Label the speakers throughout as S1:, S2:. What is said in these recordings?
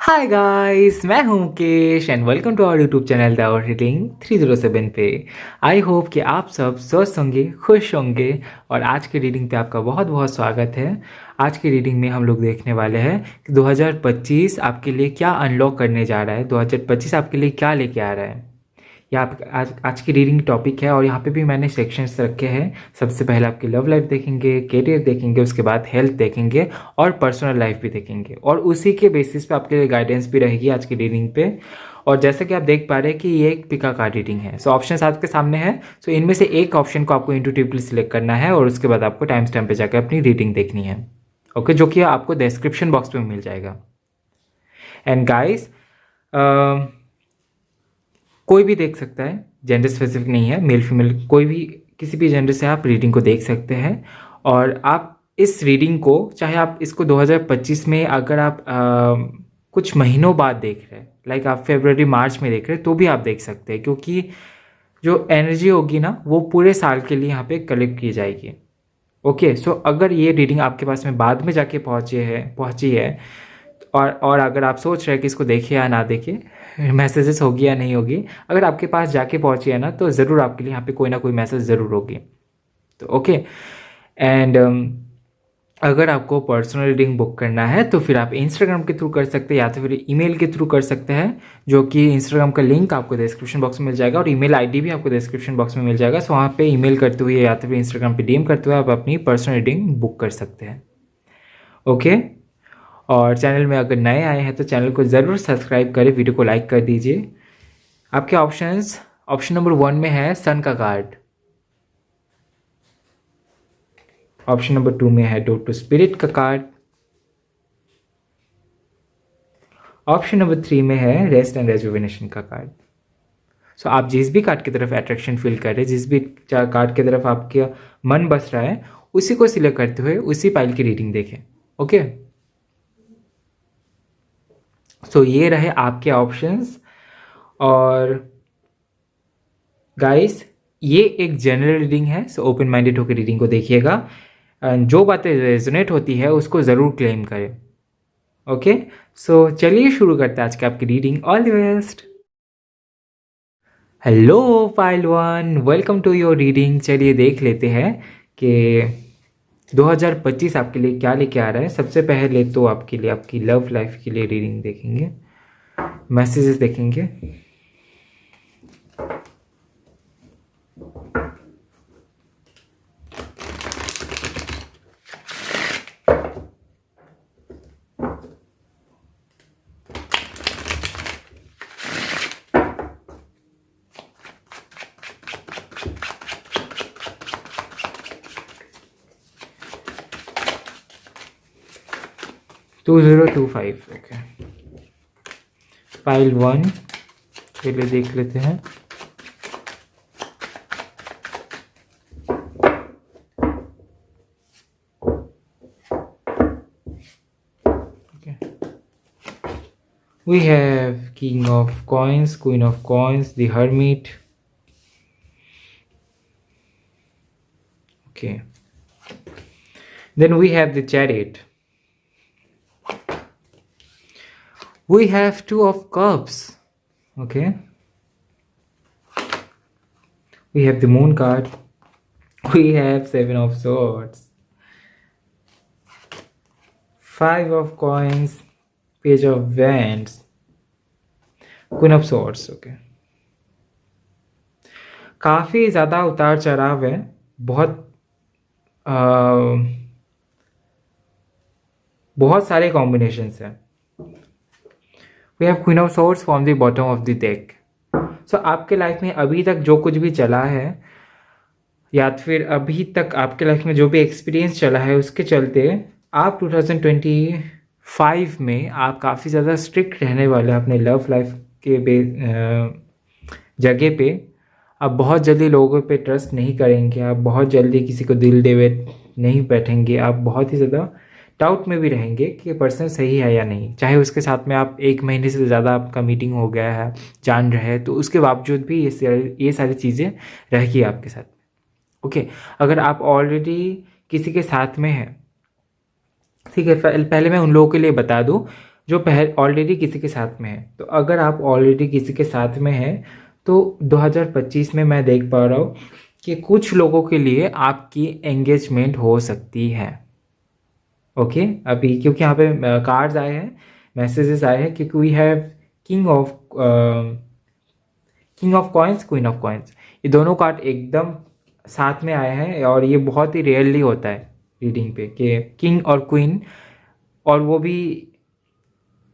S1: हाय guys, मैं हूं Mukesh and welcome to our YouTube channel the hour reading 307 पे। I hope कि आप सब स्वस्थ होंगे, खुश होंगे और आज की रीडिंग पे आपका बहुत बहुत स्वागत है। आज की रीडिंग में हम लोग देखने वाले हैं कि 2025 आपके लिए क्या अनलॉक करने जा रहा है, 2025 आपके लिए क्या लेके आ रहा है। यह आप आज की रीडिंग टॉपिक है और यहाँ पे भी मैंने सेक्शंस रखे हैं। सबसे पहले आपकी लव लाइफ देखेंगे, करियर देखेंगे, उसके बाद हेल्थ देखेंगे और पर्सनल लाइफ भी देखेंगे और उसी के बेसिस पे आपके लिए गाइडेंस भी रहेगी आज की रीडिंग पे। और जैसे कि आप देख पा रहे हैं कि ये एक पिका कार्ड रीडिंग है। सो ऑप्शन आपके सामने है। सो इनमें से एक ऑप्शन को आपको इंटुइटिवली सिलेक्ट करना है और उसके बाद आपको टाइम स्टैम्प पे जाकर अपनी रीडिंग देखनी है। ओके, जो कि आपको डिस्क्रिप्शन बॉक्स में मिल जाएगा। एंड गाइस, कोई भी देख सकता है, जेंडर स्पेसिफिक नहीं है, मेल फीमेल कोई भी, किसी भी जेंडर से आप रीडिंग को देख सकते हैं। और आप इस रीडिंग को, चाहे आप इसको 2025 में अगर आप कुछ महीनों बाद देख रहे हैं, लाइक आप फरवरी मार्च में देख रहे हैं, तो भी आप देख सकते हैं, क्योंकि जो एनर्जी होगी ना वो पूरे साल के लिए यहाँ पे कलेक्ट की जाएगी। ओके, सो अगर ये रीडिंग आपके पास में बाद में जाके पहुँची है और अगर आप सोच रहे हैं कि इसको देखे या ना देखे, मैसेजेस होगी या नहीं होगी, अगर आपके पास जाके पहुंची है ना तो ज़रूर आपके लिए यहाँ पे कोई ना कोई मैसेज ज़रूर होगी। तो ओके। एंड अगर आपको पर्सनल रीडिंग बुक करना है तो फिर आप इंस्टाग्राम के थ्रू कर सकते हैं या तो फिर ईमेल के थ्रू कर सकते हैं, जो कि इंस्टाग्राम का लिंक आपको डिस्क्रिप्शन बॉक्स में मिल जाएगा और ईमेल आईडी भी आपको डिस्क्रिप्शन बॉक्स में मिल जाएगा। सो वहाँ पे ईमेल करते हुए या तो फिर इंस्टाग्राम पे डीएम करते हुए आप अपनी पर्सनल रीडिंग बुक कर सकते हैं। ओके। और चैनल में अगर नए आए हैं तो चैनल को ज़रूर सब्सक्राइब करें, वीडियो को लाइक कर दीजिए। आपके ऑप्शंस, ऑप्शन नंबर 1 में है सन का कार्ड, ऑप्शन नंबर 2 में है डोर टू स्पिरिट का कार्ड, ऑप्शन नंबर 3 में है रेस्ट एंड रेजुविनेशन का कार्ड। सो आप जिस भी कार्ड की तरफ अट्रैक्शन फील कर रहे हैं, जिस भी कार्ड की तरफ आपका मन बस रहा है, उसी को सिलेक्ट करते हुए उसी पाइल की रीडिंग देखें। ओके, सो ये रहे आपके ऑप्शंस। और गाइस, ये एक जनरल रीडिंग है, सो ओपन माइंडेड होकर रीडिंग को देखिएगा। जो बातें रेजोनेट होती है उसको ज़रूर क्लेम करें। ओके, सो चलिए शुरू करते हैं आज की आपकी reading. All the best. Hello pile one, welcome to your reading. चलिए देख लेते हैं कि 2025 आपके लिए क्या लेके आ रहा है। सबसे पहले तो आपके लिए आपकी लव लाइफ के लिए रीडिंग देखेंगे, मैसेजेस देखेंगे। टू 2025। ओके, फाइल 1 पहले देख लेते हैं। We have King of Coins, Queen of Coins, the Hermit. Okay. Then we have the Chariot. We have Two of Cups. Okay. We have the Moon card. We have Seven of Swords. Five of Coins. Page of Wands. Queen of Swords. Okay. काफ़ी ज़्यादा उतार चढ़ाव है, बहुत सारे combinations हैं। We have queen of swords from the bottom of the deck. So आपके life में अभी तक जो कुछ भी चला है, या फिर अभी तक आपके लाइफ में जो भी एक्सपीरियंस चला है, उसके चलते आप 2025 में आप काफ़ी ज़्यादा स्ट्रिक्ट रहने वाले हैं अपने लव लाइफ के जगह पे। आप बहुत जल्दी लोगों पे ट्रस्ट नहीं करेंगे, आप बहुत जल्दी किसी को दिल देवे नहीं बैठेंगे, आप बहुत ही ज़्यादा डाउट में भी रहेंगे कि पर्सन सही है या नहीं। चाहे उसके साथ में आप 1 महीने से ज़्यादा आपका मीटिंग हो गया है, जान रहे हैं, तो उसके बावजूद भी ये सारी चीज़ें रहेगी आपके साथ। ओके, अगर आप ऑलरेडी किसी के साथ में हैं, ठीक है, पहले मैं उन लोगों के लिए बता दूं, जो ऑलरेडी किसी के साथ में है। तो अगर आप ऑलरेडी किसी के साथ में हैं तो 2025 में मैं देख पा रहा हूँ कि कुछ लोगों के लिए आपकी एंगेजमेंट हो सकती है। ओके, अभी क्योंकि यहाँ पे कार्ड्स आए हैं, मैसेजेस आए हैं, क्योंकि we have king of coins, queen of coins, ये दोनों कार्ड एकदम साथ में आए हैं। और ये बहुत ही रेयरली होता है रीडिंग पे कि किंग और क्वीन, और वो भी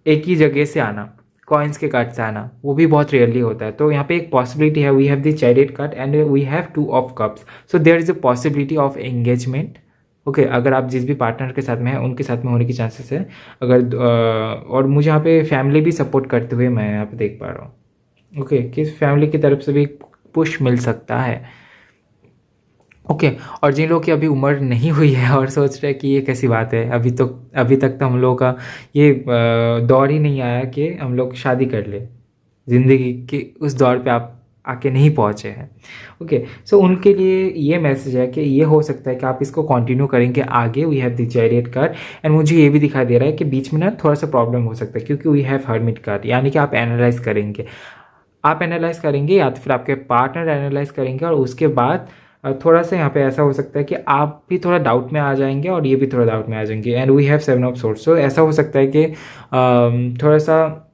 S1: एक ही जगह से आना, कॉइन्स के कार्ड से आना, वो भी बहुत रेयरली होता है। तो यहाँ पे एक पॉसिबिलिटी है, we have the chariot card and we have two of cups, so there is a possibility of engagement. Okay, अगर आप जिस भी पार्टनर के साथ में हैं उनके साथ में होने की चांसेस है। अगर और मुझे यहाँ पे फैमिली भी सपोर्ट करते हुए मैं यहाँ पे देख पा रहा हूँ। ओके, कि फैमिली की तरफ से भी पुश मिल सकता है। ओके, और जिन लोगों की अभी उम्र नहीं हुई है और सोच रहे हैं कि ये कैसी बात है, अभी तक तो हम लोगों का ये दौर ही नहीं आया कि हम लोग शादी कर ले, ज़िंदगी के उस दौर पे आप आके नहीं पहुँचे हैं। ओके, सो उनके लिए ये मैसेज है कि ये हो सकता है कि आप इसको कंटिन्यू करेंगे आगे। We have the chariot card and मुझे ये भी दिखाई दे रहा है कि बीच में ना थोड़ा सा प्रॉब्लम हो सकता है, क्योंकि वी हैव हर्मिट कार्ड, यानी कि आप एनालाइज करेंगे, या तो फिर आपके पार्टनर एनालाइज करेंगे, और उसके बाद थोड़ा सा यहाँ पे ऐसा हो सकता है कि आप भी थोड़ा डाउट में आ जाएंगे और ये भी थोड़ा डाउट में आ जाएंगे। And we have 7 of swords, so ऐसा हो सकता है कि थोड़ा सा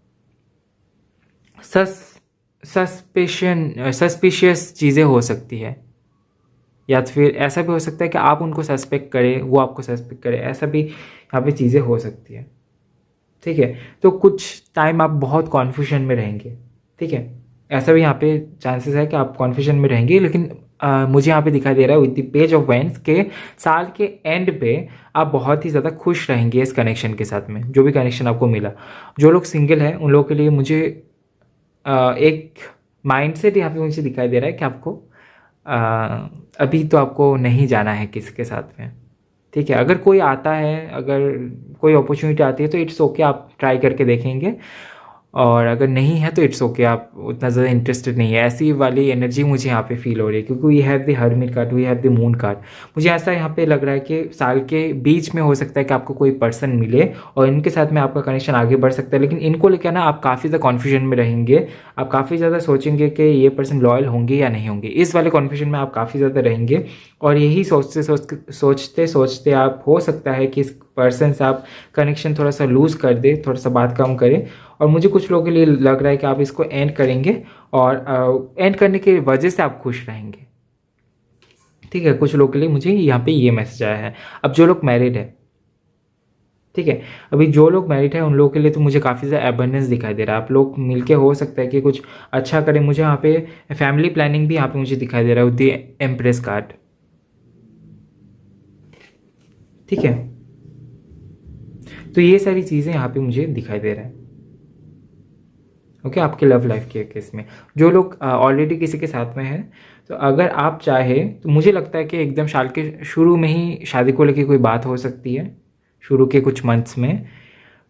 S1: सस्पिशियस चीज़ें हो सकती है, या तो फिर ऐसा भी हो सकता है कि आप उनको सस्पेक्ट करें, वो आपको सस्पेक्ट करे, ऐसा भी यहाँ पे चीज़ें हो सकती है। ठीक है, तो कुछ टाइम आप बहुत कॉन्फ्यूजन में रहेंगे। ठीक है, ऐसा भी यहाँ पे चांसेस है कि आप कॉन्फ्यूजन में रहेंगे, लेकिन मुझे यहाँ पे दिखाई दे रहा है with the page of wands के साल के एंड पे आप बहुत ही ज़्यादा खुश रहेंगे इस कनेक्शन के साथ में, जो भी कनेक्शन आपको मिला। जो लोग सिंगल हैं उन लोगों के लिए मुझे एक माइंडसेट यहाँ पे मुझे दिखाई दे रहा है कि आपको अभी तो आपको नहीं जाना है किसी के साथ में। ठीक है, अगर कोई आता है, अगर कोई अपॉर्चुनिटी आती है तो इट्स ओके, आप ट्राई करके देखेंगे, और अगर नहीं है तो इट्स ओके, आप उतना ज़्यादा इंटरेस्टेड नहीं है। ऐसी वाली एनर्जी मुझे यहाँ पे फील हो रही है, क्योंकि we have the hermit card, we have the moon card. मुझे ऐसा यहाँ पे लग रहा है कि साल के बीच में हो सकता है कि आपको कोई पर्सन मिले और इनके साथ में आपका कनेक्शन आगे बढ़ सकता है, लेकिन इनको लेकर ना आप काफ़ी ज़्यादा कॉन्फ्यूजन में रहेंगे। आप काफ़ी ज़्यादा सोचेंगे कि ये पर्सन लॉयल होंगे या नहीं होंगे, इस वाले कॉन्फ्यूजन में आप काफ़ी ज़्यादा रहेंगे। और यही सोचते सोचते आप, हो सकता है कि इस पर्सन से आप कनेक्शन थोड़ा सा लूज़ कर दे, थोड़ा सा बात कम करें। और मुझे कुछ लोगों के लिए लग रहा है कि आप इसको एंड करेंगे, और एंड करने की वजह से आप खुश रहेंगे। ठीक है, कुछ लोगों के लिए मुझे यहाँ पे ये मैसेज आया है। अब जो लोग मैरिड है, ठीक है, अभी जो लोग मैरिड है उन लोगों के लिए तो मुझे काफ़ी ज़्यादा एबंडेंस दिखाई दे रहा है। आप लोग मिलके हो सकता है कि कुछ अच्छा करें। मुझे यहाँ पे फैमिली प्लानिंग भी यहाँ पे मुझे दिखाई दे रहा है विद द एम्प्रेस कार्ड। ठीक है, तो ये सारी चीज़ें यहाँ पे मुझे दिखाई दे रहा है। ओके, आपके लव लाइफ के केस में जो लोग ऑलरेडी किसी के साथ में हैं, तो अगर आप चाहें तो मुझे लगता है कि एकदम साल के शुरू में ही शादी को लेके कोई बात हो सकती है, शुरू के कुछ मंथ्स में।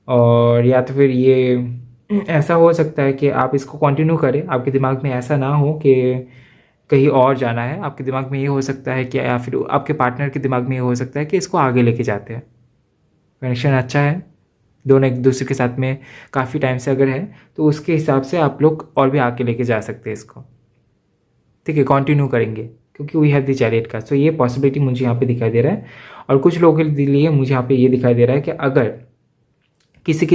S1: और या तो फिर ये ऐसा हो सकता है कि आप इसको कंटिन्यू करें, आपके दिमाग में ऐसा ना हो कि कहीं और जाना है। आपके दिमाग में ये हो सकता है कि, या फिर आपके पार्टनर के दिमाग में ये हो सकता है कि इसको आगे लेके जाते हैं, कनेक्शन अच्छा है, दोनों एक दूसरे के साथ में काफ़ी टाइम से अगर है तो उसके हिसाब से आप लोग और भी आगे लेके जा सकते हैं इसको। ठीक है, कंटिन्यू करेंगे क्योंकि वी हैव द चैरियट का, सो ये पॉसिबिलिटी मुझे यहाँ पे दिखाई दे रहा है। और कुछ लोगों के लिए मुझे यहाँ पे ये दिखाई दे रहा है कि अगर किसी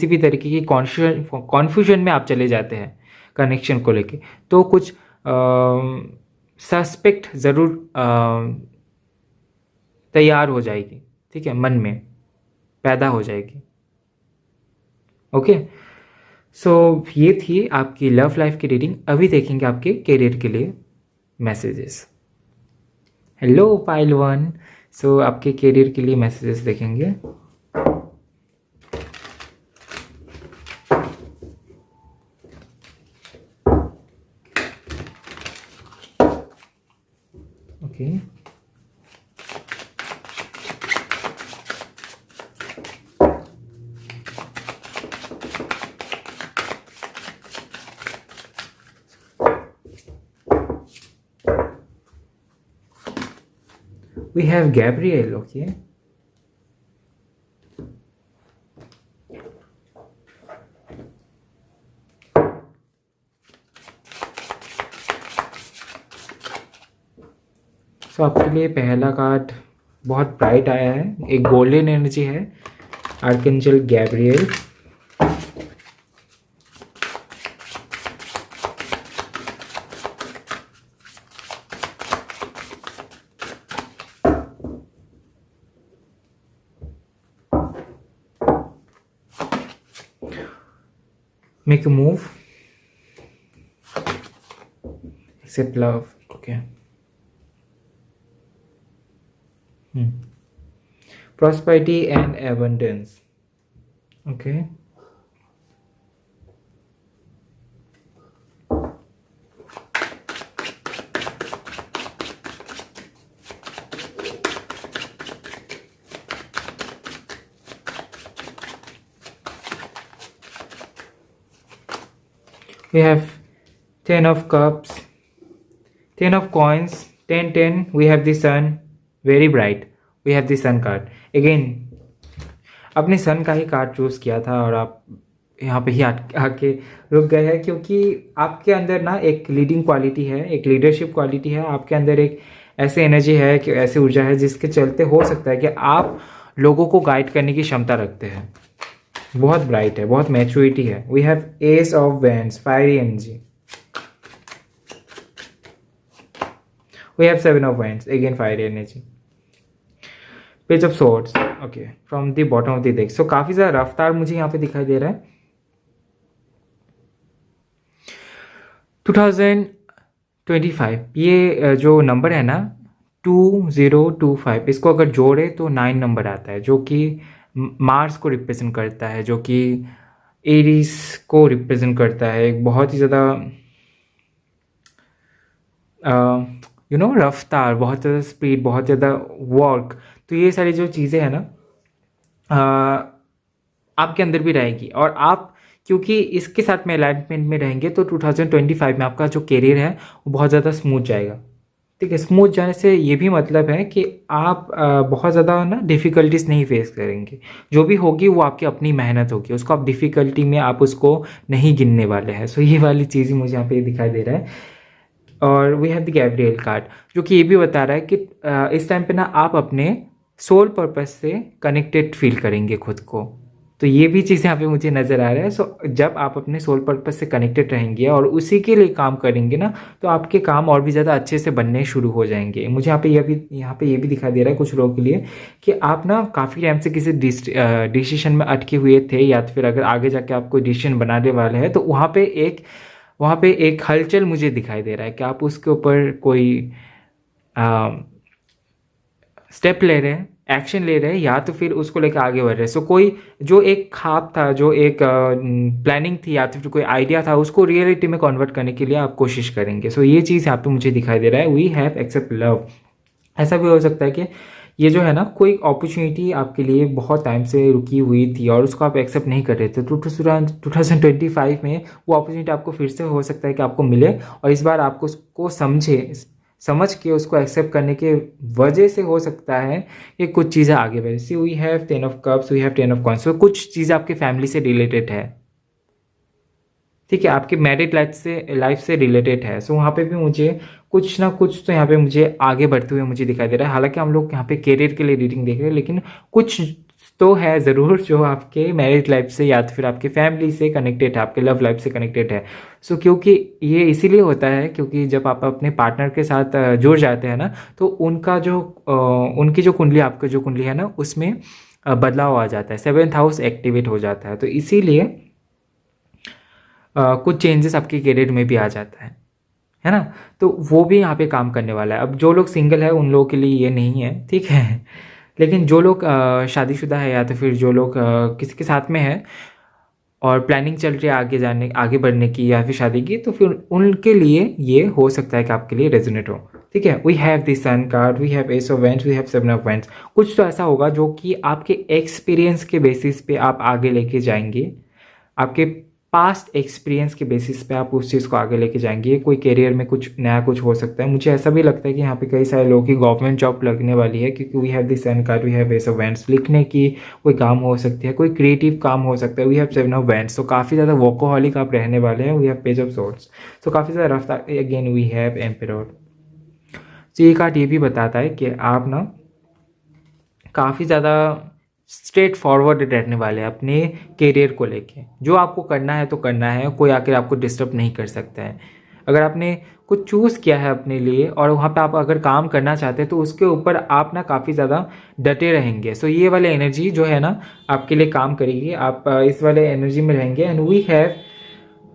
S1: भी तरीके की कॉन्फ्यूजन में आप चले जाते हैं कनेक्शन को लेके, तो कुछ सस्पेक्ट ज़रूर तैयार हो जाएगी। ठीक है, मन में पैदा हो जाएगी। ओके, सो ये थी आपकी लव लाइफ की रीडिंग। अभी देखेंगे आपके करियर के लिए मैसेजेस। हेलो पाइल वन, सो आपके करियर के लिए मैसेजेस देखेंगे। Okay, we have Gabriel. Okay, सो आपके लिए पहला कार्ड बहुत ब्राइट आया है, एक गोल्डन एनर्जी है, archangel Gabriel. Make a move, accept love. Okay. Prosperity and abundance. Okay. We have 10 of cups, 10 of coins, 10 10. We have the sun, very bright. We have the sun card again. आपने सन का ही card choose किया था और आप यहाँ पे ही आके रुक गए हैं, क्योंकि आपके अंदर ना एक लीडिंग क्वालिटी है, एक लीडरशिप क्वालिटी है, आपके अंदर एक ऐसी एनर्जी है कि ऐसी ऊर्जा है जिसके चलते हो सकता है कि आप लोगों को गाइड करने की क्षमता रखते हैं। बहुत ब्राइट है, बहुत मैच्योरिटी है। We have ace of wands, fiery energy. We have 7 of wands, again fiery energy. Page of swords, okay, from the bottom of the deck. So काफ़ी ज़्यादा रफ्तार मुझे यहाँ पे दिखाई दे रहा है। 2025 ये जो नंबर है ना 2025, इसको अगर जोड़े तो 9 नंबर आता है, जो कि मार्स को रिप्रेजेंट करता है, जो कि एरीज को रिप्रेजेंट करता है। एक बहुत ही ज़्यादा रफ्तार, बहुत ज़्यादा स्पीड, बहुत ज़्यादा वर्क। तो ये सारी जो चीज़ें हैं ना आपके अंदर भी रहेगी, और आप क्योंकि इसके साथ में अलाइनमेंट में रहेंगे तो 2025 में आपका जो करियर है वो बहुत ज़्यादा स्मूथ जाएगा। ठीक है, स्मूथ जाने से ये भी मतलब है कि आप बहुत ज़्यादा ना डिफ़िकल्टीज नहीं फेस करेंगे। जो भी होगी वो आपकी अपनी मेहनत होगी, उसको आप डिफ़िकल्टी में आप उसको नहीं गिनने वाले हैं। सो ये वाली चीज़ मुझे यहाँ पे दिखाई दे रहा है। और we have the Gabriel card, जो कि ये भी बता रहा है कि इस टाइम पे ना आप अपने सोल पर्पस से कनेक्टेड फील करेंगे खुद को। तो ये भी चीज़ यहाँ पे मुझे नज़र आ रहा है। सो जब आप अपने सोल पर्पस से कनेक्टेड रहेंगे और उसी के लिए काम करेंगे ना, तो आपके काम और भी ज़्यादा अच्छे से बनने शुरू हो जाएंगे। मुझे यहाँ पे ये भी दिखाई दे रहा है कुछ लोगों के लिए कि आप ना काफ़ी टाइम से किसी डिसीजन में अटके हुए थे, या तो फिर अगर आगे जाके आप कोई डिसीजन बनाने वाले हैं तो वहाँ पे एक हलचल मुझे दिखाई दे रहा है कि आप उसके ऊपर कोई स्टेप ले रहे हैं, एक्शन ले रहे हैं, या तो फिर उसको लेकर आगे बढ़ रहे हैं। सो कोई जो एक ख्वाब था, जो एक प्लानिंग थी, या तो फिर कोई आइडिया था, उसको रियलिटी में कन्वर्ट करने के लिए आप कोशिश करेंगे। सो ये चीज़ यहाँ पे मुझे दिखाई दे रहा है। We have except love. ऐसा भी हो सकता है कि ये जो है ना कोई अपॉर्चुनिटी आपके लिए बहुत टाइम से रुकी हुई थी और उसको आप एक्सेप्ट नहीं कर रहे थे, तो 2025 में वो अपॉर्चुनिटी आपको फिर से हो सकता है कि आपको मिले, और इस बार आपको उसको समझ के उसको एक्सेप्ट करने के वजह से हो सकता है कि कुछ चीज़ें आगे बढ़े। See we have 10 of cups, we have 10 of coins. तो कुछ चीज़ें आपके फैमिली से रिलेटेड है, ठीक है, आपके मैरिड लाइफ से रिलेटेड है। सो वहाँ पे भी मुझे कुछ ना कुछ तो यहाँ पे मुझे आगे बढ़ते हुए मुझे दिखाई दे रहा है। हालांकि हम लोग यहाँ पे करियर के लिए रीडिंग देख रहे हैं, लेकिन कुछ तो है ज़रूर जो आपके मैरिड लाइफ से या तो फिर आपके फैमिली से कनेक्टेड है, आपके लव लाइफ से कनेक्टेड है। सो क्योंकि ये इसीलिए होता है क्योंकि जब आप अपने पार्टनर के साथ जुड़ जाते हैं ना, तो उनकी जो कुंडली, आपका जो कुंडली है ना, उसमें बदलाव आ जाता है, 7th हाउस एक्टिवेट हो जाता है। तो इसीलिए कुछ चेंजेस आपके करियर में भी आ जाता है ना। तो वो भी यहाँ पे काम करने वाला है। अब जो लोग सिंगल है उन लोगों के लिए ये नहीं है, ठीक है, लेकिन जो लोग शादीशुदा है या तो फिर जो लोग किसी के साथ में है और प्लानिंग चल रही है आगे बढ़ने की या फिर शादी की, तो फिर उनके लिए ये हो सकता है कि आपके लिए रेजोनेट हो। ठीक है, we have the sun card, we have ace of wands, we have 7 of wands. कुछ तो ऐसा होगा जो कि आपके एक्सपीरियंस के बेसिस पे आप आगे लेके जाएंगे, आपके पास्ट एक्सपीरियंस के बेसिस पे आप उस चीज़ को आगे लेके जाएंगे। कोई करियर में कुछ नया कुछ हो सकता है। मुझे ऐसा भी लगता है कि यहाँ पे कई सारे लोगों की गवर्नमेंट जॉब लगने वाली है, क्योंकि we have the sun card, we have ace of wands. लिखने की कोई काम हो सकती है, कोई क्रिएटिव काम हो सकता है। We have 7 of wands. तो काफ़ी ज़्यादा वर्कोहॉलिक आप रहने वाले हैं। We have page of swords, तो काफ़ी ज़्यादा रफ्तार। Again we have emperor. तो ये कार्ड ये भी बताता है कि आप ना काफ़ी ज़्यादा स्ट्रेट फॉरवर्ड रहने वाले हैं अपने करियर को लेके। जो आपको करना है तो करना है, कोई आकर आपको डिस्टर्ब नहीं कर सकता है। अगर आपने कुछ चूज़ किया है अपने लिए और वहाँ पे आप अगर काम करना चाहते हैं तो उसके ऊपर आप ना काफ़ी ज़्यादा डटे रहेंगे। सो ये वाले एनर्जी जो है ना आपके लिए काम करेगी, आप इस वाले एनर्जी में रहेंगे। And we have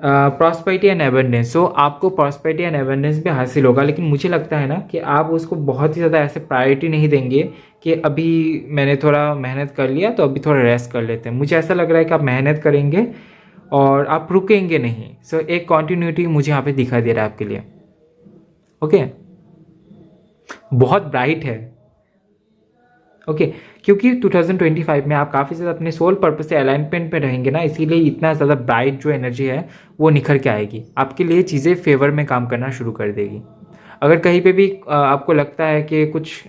S1: prosperity and abundance. So आपको प्रॉस्पेरिटी एंड एबंडेंस भी हासिल होगा, लेकिन मुझे लगता है ना कि आप उसको बहुत ही ज़्यादा ऐसे प्रायोरिटी नहीं देंगे कि अभी मैंने थोड़ा मेहनत कर लिया तो अभी थोड़ा रेस्ट कर लेते हैं। मुझे ऐसा लग रहा है कि आप मेहनत करेंगे और आप रुकेंगे नहीं। सो एक कॉन्टिन्यूटी मुझे यहाँ पे दिखाई दे रहा है आपके लिए। ओके, बहुत ब्राइट है। ओके, क्योंकि 2025 में आप काफ़ी ज़्यादा अपने सोल पर्पस से अलाइनमेंट में रहेंगे ना, इसीलिए इतना ज़्यादा ब्राइट जो एनर्जी है वो निखर के आएगी, आपके लिए चीज़ें फेवर में काम करना शुरू कर देगी। अगर कहीं पे भी आपको लगता है कि कुछ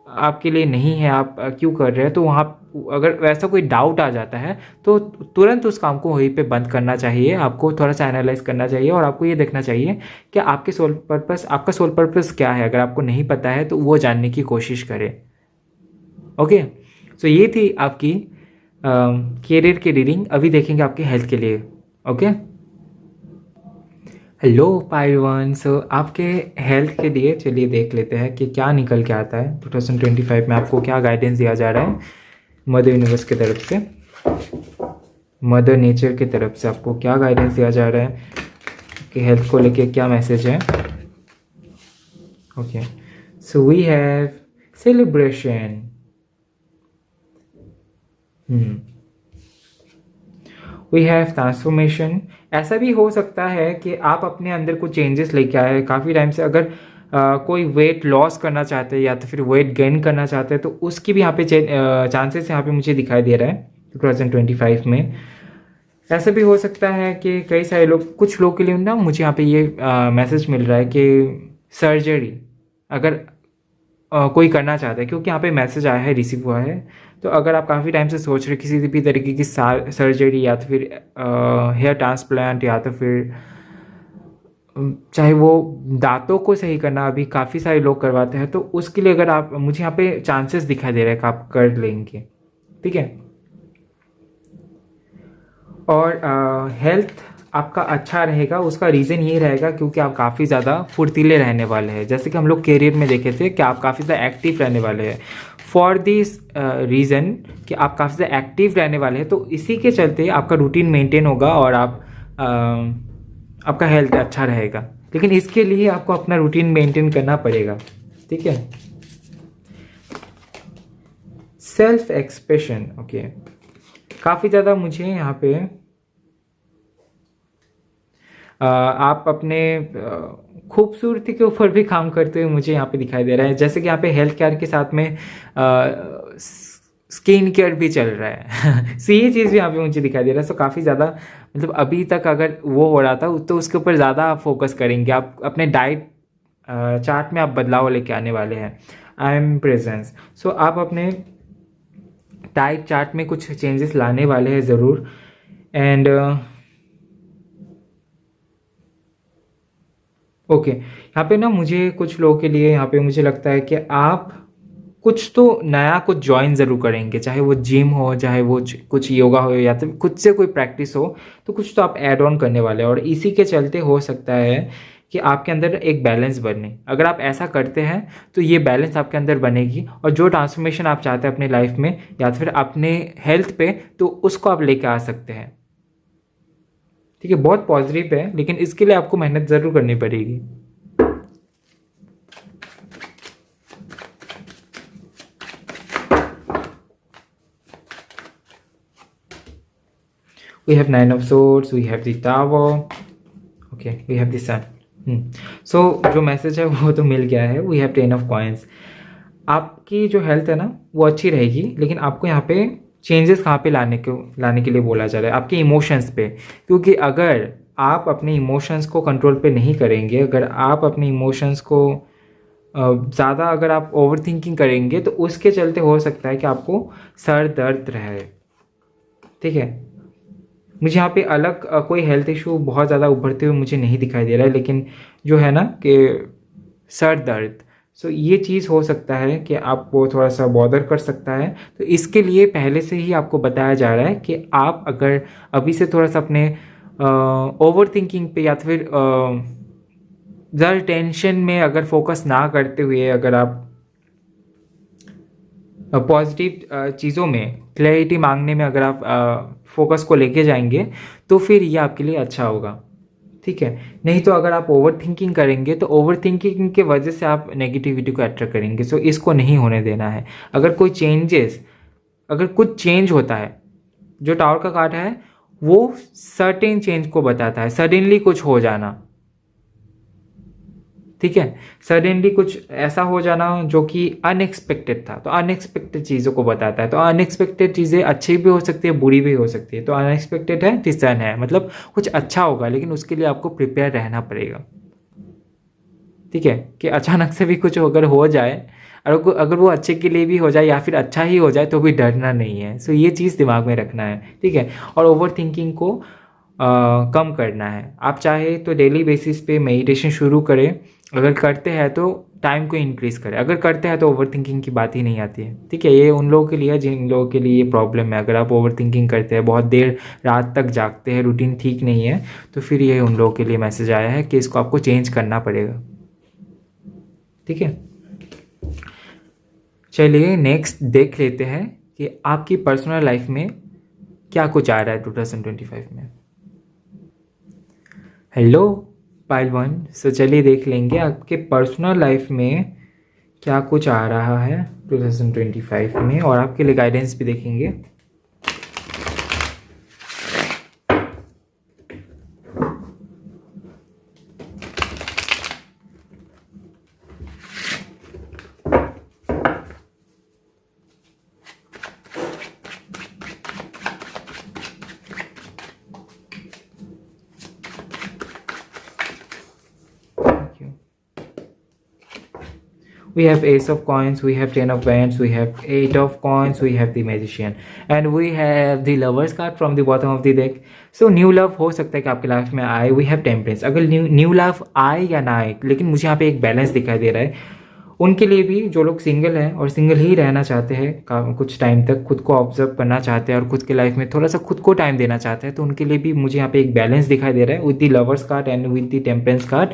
S1: आपके लिए नहीं है, आप क्यों कर रहे हैं, तो वहाँ अगर वैसा कोई डाउट आ जाता है तो तुरंत उस काम को वहीं पे बंद करना चाहिए। आपको थोड़ा सा एनालाइज करना चाहिए और आपको ये देखना चाहिए कि आपका सोल पर्पस क्या है। अगर आपको नहीं पता है तो वो जानने की कोशिश करें। ओके, सो ये थी आपकी कैरियर की रीडिंग। अभी देखेंगे आपके हेल्थ के लिए। Okay, hello पाइवन। सो आपके हेल्थ के लिए चलिए देख लेते हैं कि क्या निकल के आता है 2025 में, आपको क्या गाइडेंस दिया जा रहा है मदर यूनिवर्स की तरफ से, मदर नेचर की तरफ से आपको क्या गाइडेंस दिया जा रहा है कि हेल्थ को लेके क्या मैसेज है। Okay, so we have celebration. We have transformation. ऐसा भी हो सकता है कि आप अपने अंदर कुछ चेंजेस लेके आए। काफ़ी टाइम से अगर कोई वेट लॉस करना चाहते हैं या तो फिर वेट गेन करना चाहते हैं तो उसकी भी यहाँ पे चांसेस यहाँ पे मुझे दिखाई दे रहा है 2025 में। ऐसा भी हो सकता है कि कई सारे लोग, कुछ लोग के लिए ना मुझे यहाँ पे ये मैसेज मिल रहा है कि सर्जरी अगर कोई करना चाहता है, क्योंकि यहाँ पे मैसेज आया है, रिसीव हुआ है। तो अगर आप काफ़ी टाइम से सोच रहे किसी भी तरीके की सर्जरी या तो फिर हेयर ट्रांसप्लांट या तो फिर चाहे वो दांतों को सही करना, अभी काफ़ी सारे लोग करवाते हैं, तो उसके लिए अगर आप, मुझे यहाँ पे चांसेस दिखाई दे रहे हैं कि आप कर लेंगे। ठीक है, और हेल्थ आपका अच्छा रहेगा। उसका रीज़न ये रहेगा क्योंकि आप काफ़ी ज़्यादा फुर्तीले रहने वाले हैं। जैसे कि हम लोग कैरियर में देखे थे कि आप काफ़ी ज़्यादा एक्टिव रहने वाले हैं। फॉर दिस रीज़न कि आप काफ़ी ज़्यादा एक्टिव रहने वाले हैं, तो इसी के चलते आपका रूटीन मेंटेन होगा और आपका हेल्थ अच्छा रहेगा। लेकिन इसके लिए आपको अपना रूटीन मेंटेन करना पड़ेगा। ठीक है, सेल्फ एक्सप्रेशन। ओके, काफ़ी ज़्यादा मुझे यहाँ पे आप अपने खूबसूरती के ऊपर भी काम करते हुए मुझे यहाँ पे दिखाई दे रहा है। जैसे कि यहाँ पे हेल्थ केयर के साथ में स्किन केयर भी चल रहा है सो ये चीज़ भी यहाँ पे मुझे दिखाई दे रहा है। सो काफ़ी ज़्यादा, मतलब अभी तक अगर वो हो रहा था तो उसके ऊपर ज़्यादा फोकस करेंगे आप। अपने डाइट चार्ट में आप बदलाव लेके आने वाले हैं। I am presence. सो आप अपने डाइट चार्ट में कुछ चेंजेस लाने वाले हैं ज़रूर। एंड ओके, यहाँ पे ना मुझे कुछ लोगों के लिए यहाँ पे मुझे लगता है कि आप कुछ तो नया कुछ ज्वाइन ज़रूर करेंगे, चाहे वो जिम हो, चाहे वो कुछ योगा हो या तो खुद से कोई प्रैक्टिस हो, तो कुछ तो आप ऐड ऑन करने वाले हैं। और इसी के चलते हो सकता है कि आपके अंदर एक बैलेंस बने। अगर आप ऐसा करते हैं तो ये बैलेंस आपके अंदर बनेगी और जो ट्रांसफॉर्मेशन आप चाहते हैं अपने लाइफ में या फिर अपने हेल्थ पे, तो उसको आप लेके आ सकते हैं। ठीक है, बहुत पॉजिटिव है, लेकिन इसके लिए आपको मेहनत ज़रूर करनी पड़ेगी। We have Nine of Swords, we have the Tower, okay, we have the Sun. So जो मैसेज है वो तो मिल गया है। We have Ten of Coins। आपकी जो हेल्थ है ना वो अच्छी रहेगी, लेकिन आपको यहाँ पे चेंजेस कहाँ पे लाने के लिए बोला जा रहा है, आपके इमोशंस पे। क्योंकि अगर आप अपने इमोशंस को कंट्रोल पे नहीं करेंगे, अगर आप अपने इमोशंस को ज़्यादा अगर आप ओवर थिंकिंग करेंगे, तो उसके चलते हो सकता है कि आपको सर दर्द रहे। ठीक है, मुझे यहाँ पे अलग कोई हेल्थ इशू बहुत ज़्यादा उभरते हुए मुझे नहीं दिखाई दे रहा है, लेकिन जो है ना कि सर दर्द। सो ये चीज़ हो सकता है कि आपको थोड़ा सा बॉदर कर सकता है। तो इसके लिए पहले से ही आपको बताया जा रहा है कि आप अगर अभी से थोड़ा सा अपने ओवर थिंकिंग पे या फिर ज़्यादा टेंशन में अगर फोकस ना करते हुए अगर आप पॉजिटिव चीज़ों में क्लैरिटी मांगने में अगर आप फोकस को लेके जाएंगे तो फिर ये आपके लिए अच्छा होगा, ठीक है। नहीं तो अगर आप ओवर थिंकिंग करेंगे तो ओवर थिंकिंग के वजह से आप नेगेटिविटी को अट्रैक्ट करेंगे। सो इसको नहीं होने देना है। अगर कुछ चेंज होता है, जो टावर का कार्ड है वो सर्टेन चेंज को बताता है, सडनली कुछ हो जाना, ठीक है। सडनली कुछ ऐसा हो जाना जो कि अनएक्सपेक्टेड था, तो अनएक्सपेक्टेड चीज़ों को बताता है। तो अनएक्सपेक्टेड चीज़ें अच्छी भी हो सकती है, बुरी भी हो सकती है। तो अनएक्सपेक्टेड है, डिसीजन है, मतलब कुछ अच्छा होगा, लेकिन उसके लिए आपको प्रिपेयर रहना पड़ेगा, ठीक है। कि अचानक से भी कुछ अगर हो जाए, और अगर वो अच्छे के लिए भी हो जाए या फिर अच्छा ही हो जाए तो भी डरना नहीं है। सो ये चीज़ दिमाग में रखना है, ठीक है। और ओवर थिंकिंग को कम करना है। आप चाहे तो डेली बेसिस पे मेडिटेशन शुरू करें, अगर करते हैं तो टाइम को इंक्रीज करें, अगर करते हैं तो ओवर थिंकिंग की बात ही नहीं आती है, ठीक है। ये उन लोगों के लिए है जिन लोगों के लिए ये प्रॉब्लम है। अगर आप ओवर थिंकिंग करते हैं, बहुत देर रात तक जागते हैं, रूटीन ठीक नहीं है, तो फिर ये उन लोगों के लिए मैसेज आया है कि इसको आपको चेंज करना पड़ेगा, ठीक है। चलिए नेक्स्ट देख लेते हैं कि आपकी पर्सनल लाइफ में क्या कुछ आ रहा है 2025 में। Hello pile one. सो चलिए देख लेंगे आपके पर्सनल लाइफ में क्या कुछ आ रहा है 2025 में, और आपके लिए गाइडेंस भी देखेंगे। We have ace of coins, we have 10 of wands, we have 8 of coins, we have the magician, and we have the lovers card from the bottom of the deck. So new love हो सकता है कि आपकी life में आए। We have temperance. अगर new love आए या ना आए, लेकिन मुझे यहाँ पे एक बैलेंस दिखाई दे रहा है। उनके लिए भी, जो लोग सिंगल हैं और सिंगल ही रहना चाहते हैं कुछ टाइम तक, खुद को ऑब्जर्व करना चाहते हैं और खुद के लाइफ में थोड़ा सा खुद को टाइम देना चाहते हैं, तो उनके लिए भी मुझे यहाँ पे एक बैलेंस दिखाई दे रहा है with the lovers card and with the temperance card.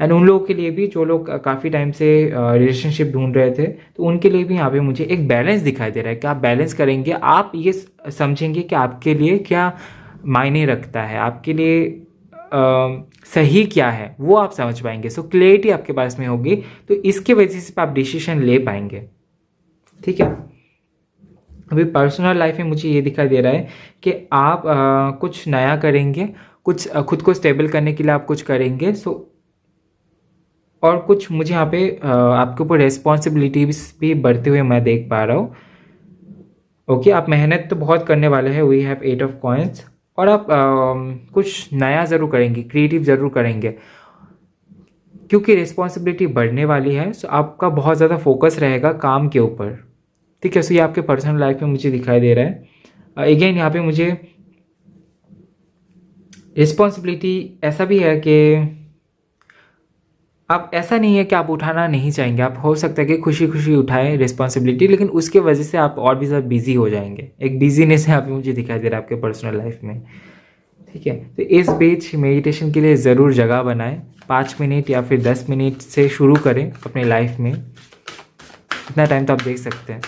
S1: And उन लोगों के लिए भी जो लोग काफ़ी टाइम से रिलेशनशिप ढूंढ रहे थे, तो उनके लिए भी यहाँ पे मुझे एक बैलेंस दिखाई दे रहा है कि आप बैलेंस करेंगे। आप ये समझेंगे कि आपके लिए क्या मायने रखता है, आपके लिए सही क्या है, वो आप समझ पाएंगे। सो क्लियरिटी आपके पास में होगी, तो इसके वजह से आप डिसीजन ले पाएंगे, ठीक है। अभी पर्सनल लाइफ में मुझे ये दिखाई दे रहा है कि आप कुछ नया करेंगे, कुछ खुद को स्टेबल करने के लिए आप कुछ करेंगे। सो और कुछ मुझे यहाँ पे आपके ऊपर रेस्पॉन्सिबिलिटीज भी बढ़ते हुए मैं देख पा रहा हूँ। ओके, आप मेहनत तो बहुत करने वाले हैं। We have 8 of coins. और आप कुछ नया ज़रूर करेंगे, क्रिएटिव ज़रूर करेंगे, क्योंकि रिस्पॉन्सिबिलिटी बढ़ने वाली है। सो आपका बहुत ज़्यादा फोकस रहेगा काम के ऊपर, ठीक है। सो ये आपके पर्सनल लाइफ में मुझे दिखाई दे रहा है। अगेन यहाँ पे मुझे रिस्पॉन्सिबिलिटी ऐसा भी है कि आप, ऐसा नहीं है कि आप उठाना नहीं चाहेंगे, आप हो सकता है कि खुशी खुशी उठाएं रिस्पॉन्सिबिलिटी, लेकिन उसके वजह से आप और भी ज़्यादा बिजी हो जाएंगे। एक बिजीनेस यहाँ पे मुझे दिखाई दे रहा है आपके पर्सनल लाइफ में, ठीक है। तो इस बीच मेडिटेशन के लिए ज़रूर जगह बनाएं। 5 मिनट या फिर 10 मिनट से शुरू करें अपने लाइफ में, इतना टाइम तो आप देख सकते हैं।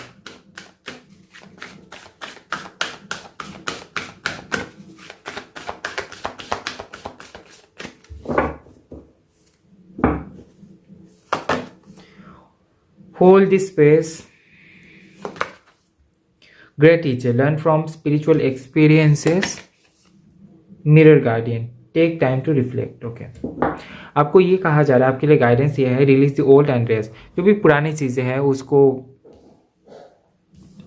S1: Hold this space. Great teacher. Learn from spiritual experiences. Mirror guardian. Take time to reflect. Okay. आपको ये कहा जा रहा है, आपके लिए गाइडेंस ये है, release the old and rest. जो भी पुरानी चीज़ें हैं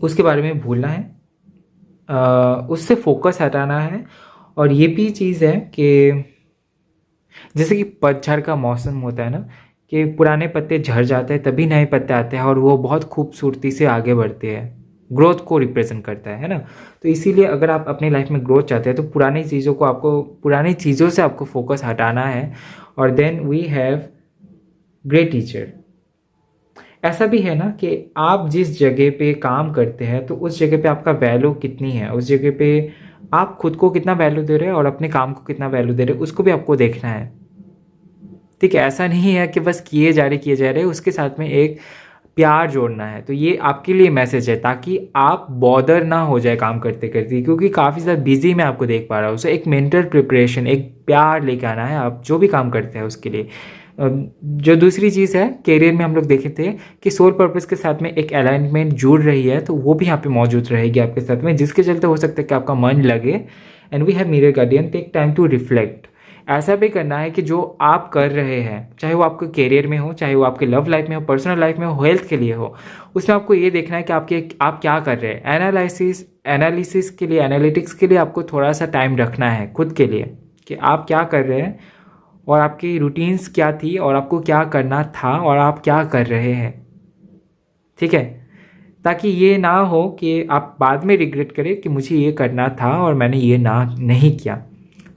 S1: उसके बारे में भूलना है, उससे फोकस हटाना है। और ये भी चीज़ है कि जैसे कि पतझड़ का मौसम होता है ना, कि पुराने पत्ते झड़ जाते हैं तभी नए पत्ते आते हैं, और वो बहुत खूबसूरती से आगे बढ़ते हैं। ग्रोथ को रिप्रेजेंट करता है ना। तो इसीलिए अगर आप अपनी लाइफ में ग्रोथ चाहते हैं तो पुरानी चीज़ों से आपको फोकस हटाना है। और then we have great teacher. ऐसा भी है ना कि आप जिस जगह पे काम करते हैं तो उस जगह पे आपका वैल्यू कितनी है, उस जगह पे आप खुद को कितना वैल्यू दे रहे हैं और अपने काम को कितना वैल्यू दे रहे हैं, उसको भी आपको देखना है। ठीक है, ऐसा नहीं है कि बस किए जा रहे उसके साथ में एक प्यार जोड़ना है। तो ये आपके लिए मैसेज है ताकि आप बॉदर ना हो जाए काम करते करते, क्योंकि काफ़ी ज़्यादा बिजी मैं आपको देख पा रहा हूँ। सो एक मेंटल प्रिपरेशन, एक प्यार लेके आना है आप जो भी काम करते हैं उसके लिए। जो दूसरी चीज़ है करियर में हम लोग देखे थे कि सोल पर्पस के साथ में एक अलाइनमेंट जुड़ रही है, तो वो भी यहाँ पे मौजूद रहेगी आपके साथ में, जिसके चलते हो सकता है कि आपका मन लगे। And we have mirror guardian, take time to reflect. ऐसा भी करना है कि जो आप कर रहे हैं, चाहे वो आपके करियर में हो, चाहे वो आपके लव लाइफ में हो, पर्सनल लाइफ में हो, हेल्थ के लिए हो, उसमें आपको ये देखना है कि आप क्या कर रहे हैं। एनालिसिस के लिए, एनालिटिक्स के लिए आपको थोड़ा सा टाइम रखना है खुद के लिए कि आप क्या कर रहे हैं और आपकी रूटीन्स क्या थी और आपको क्या करना था और आप क्या कर रहे हैं। ठीक है, ताकि ये ना हो कि आप बाद में रिग्रेट करें कि मुझे ये करना था और मैंने ये ना नहीं किया।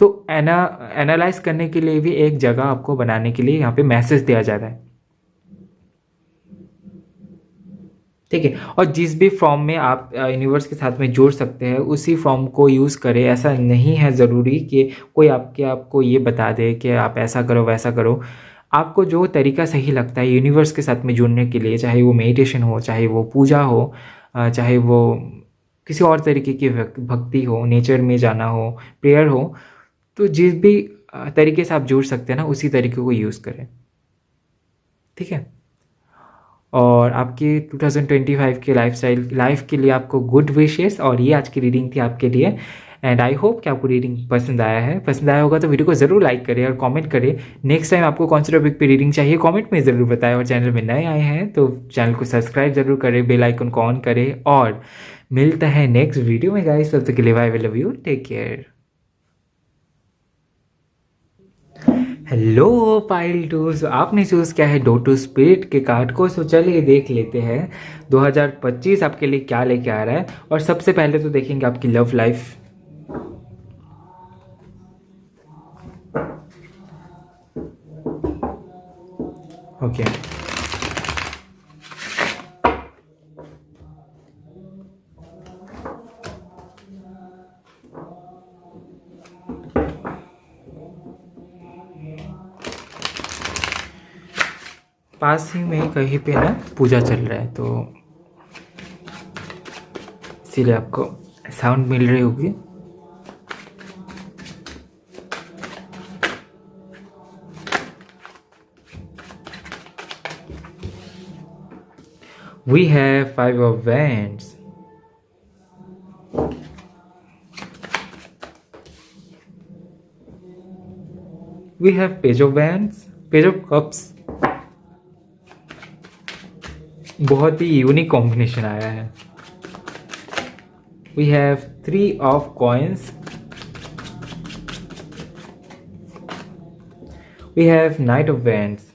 S1: तो एनालाइज करने के लिए भी एक जगह आपको बनाने के लिए यहाँ पे मैसेज दिया जा रहा है। ठीक है, और जिस भी फॉर्म में आप यूनिवर्स के साथ में जोड़ सकते हैं उसी फॉर्म को यूज़ करें। ऐसा नहीं है ज़रूरी कि कोई आपको ये बता दे कि आप ऐसा करो वैसा करो। आपको जो तरीका सही लगता है यूनिवर्स के साथ में जुड़ने के लिए, चाहे वो मेडिटेशन हो, चाहे वो पूजा हो, चाहे वो किसी और तरीके की भक्ति हो, नेचर में जाना हो, प्रेयर हो, तो जिस भी तरीके से आप जुड़ सकते हैं ना उसी तरीके को यूज़ करें। ठीक है, और आपके 2025 के लाइफ के लिए आपको गुड विशेस। और ये आज की रीडिंग थी आपके लिए। एंड आई होप कि आपको रीडिंग पसंद आया होगा तो वीडियो को ज़रूर लाइक करें और कमेंट करें। नेक्स्ट टाइम आपको कौन सा टॉपिक पे रीडिंग चाहिए कमेंट में ज़रूर बताएं। और चैनल में नए आए हैं तो चैनल को सब्सक्राइब ज़रूर करें, बेल आइकन को ऑन करें। और मिलता है नेक्स्ट वीडियो में गाइस, तब तक के लिए bye, love you, take care. Hello pile twos, आपने चूज़ किया है डो टू स्पिरिट के कार्ड को। सो चलिए देख लेते हैं 2025 आपके लिए क्या लेके आ रहा है। और सबसे पहले तो देखेंगे आपकी लव लाइफ। ओके, पास ही में कहीं पे ना पूजा चल रहा है तो इसीलिए आपको साउंड मिल रही होगी। We have 5 of Wands. We have Page of Wands, Page of Cups. बहुत ही यूनिक कॉम्बिनेशन आया है। We have 3 of Coins. We have Knight of Wands.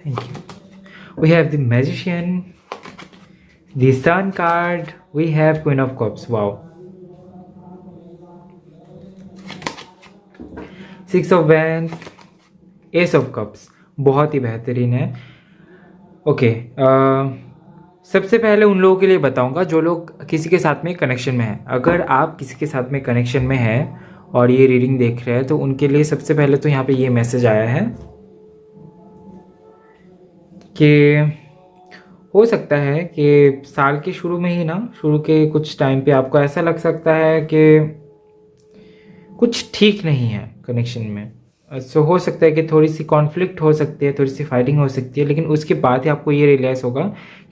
S1: Thank you. We have the Magician, the Sun card. We have Queen of Cups. Wow. 6 of Wands, Ace of Cups. बहुत ही बेहतरीन है। Okay, सबसे पहले उन लोगों के लिए बताऊंगा जो लोग किसी के साथ में कनेक्शन में हैं। अगर आप किसी के साथ में कनेक्शन में हैं और ये रीडिंग देख रहे हैं तो उनके लिए सबसे पहले तो यहाँ पे ये मैसेज आया है कि हो सकता है कि साल के शुरू में ही ना, शुरू के कुछ टाइम पे आपको ऐसा लग सकता है कि कुछ ठीक नहीं है कनेक्शन में। सो हो सकता है कि थोड़ी सी कॉन्फ्लिक्ट हो सकती है, थोड़ी सी फाइटिंग हो सकती है, लेकिन उसके बाद ही आपको ये रियलाइज़ होगा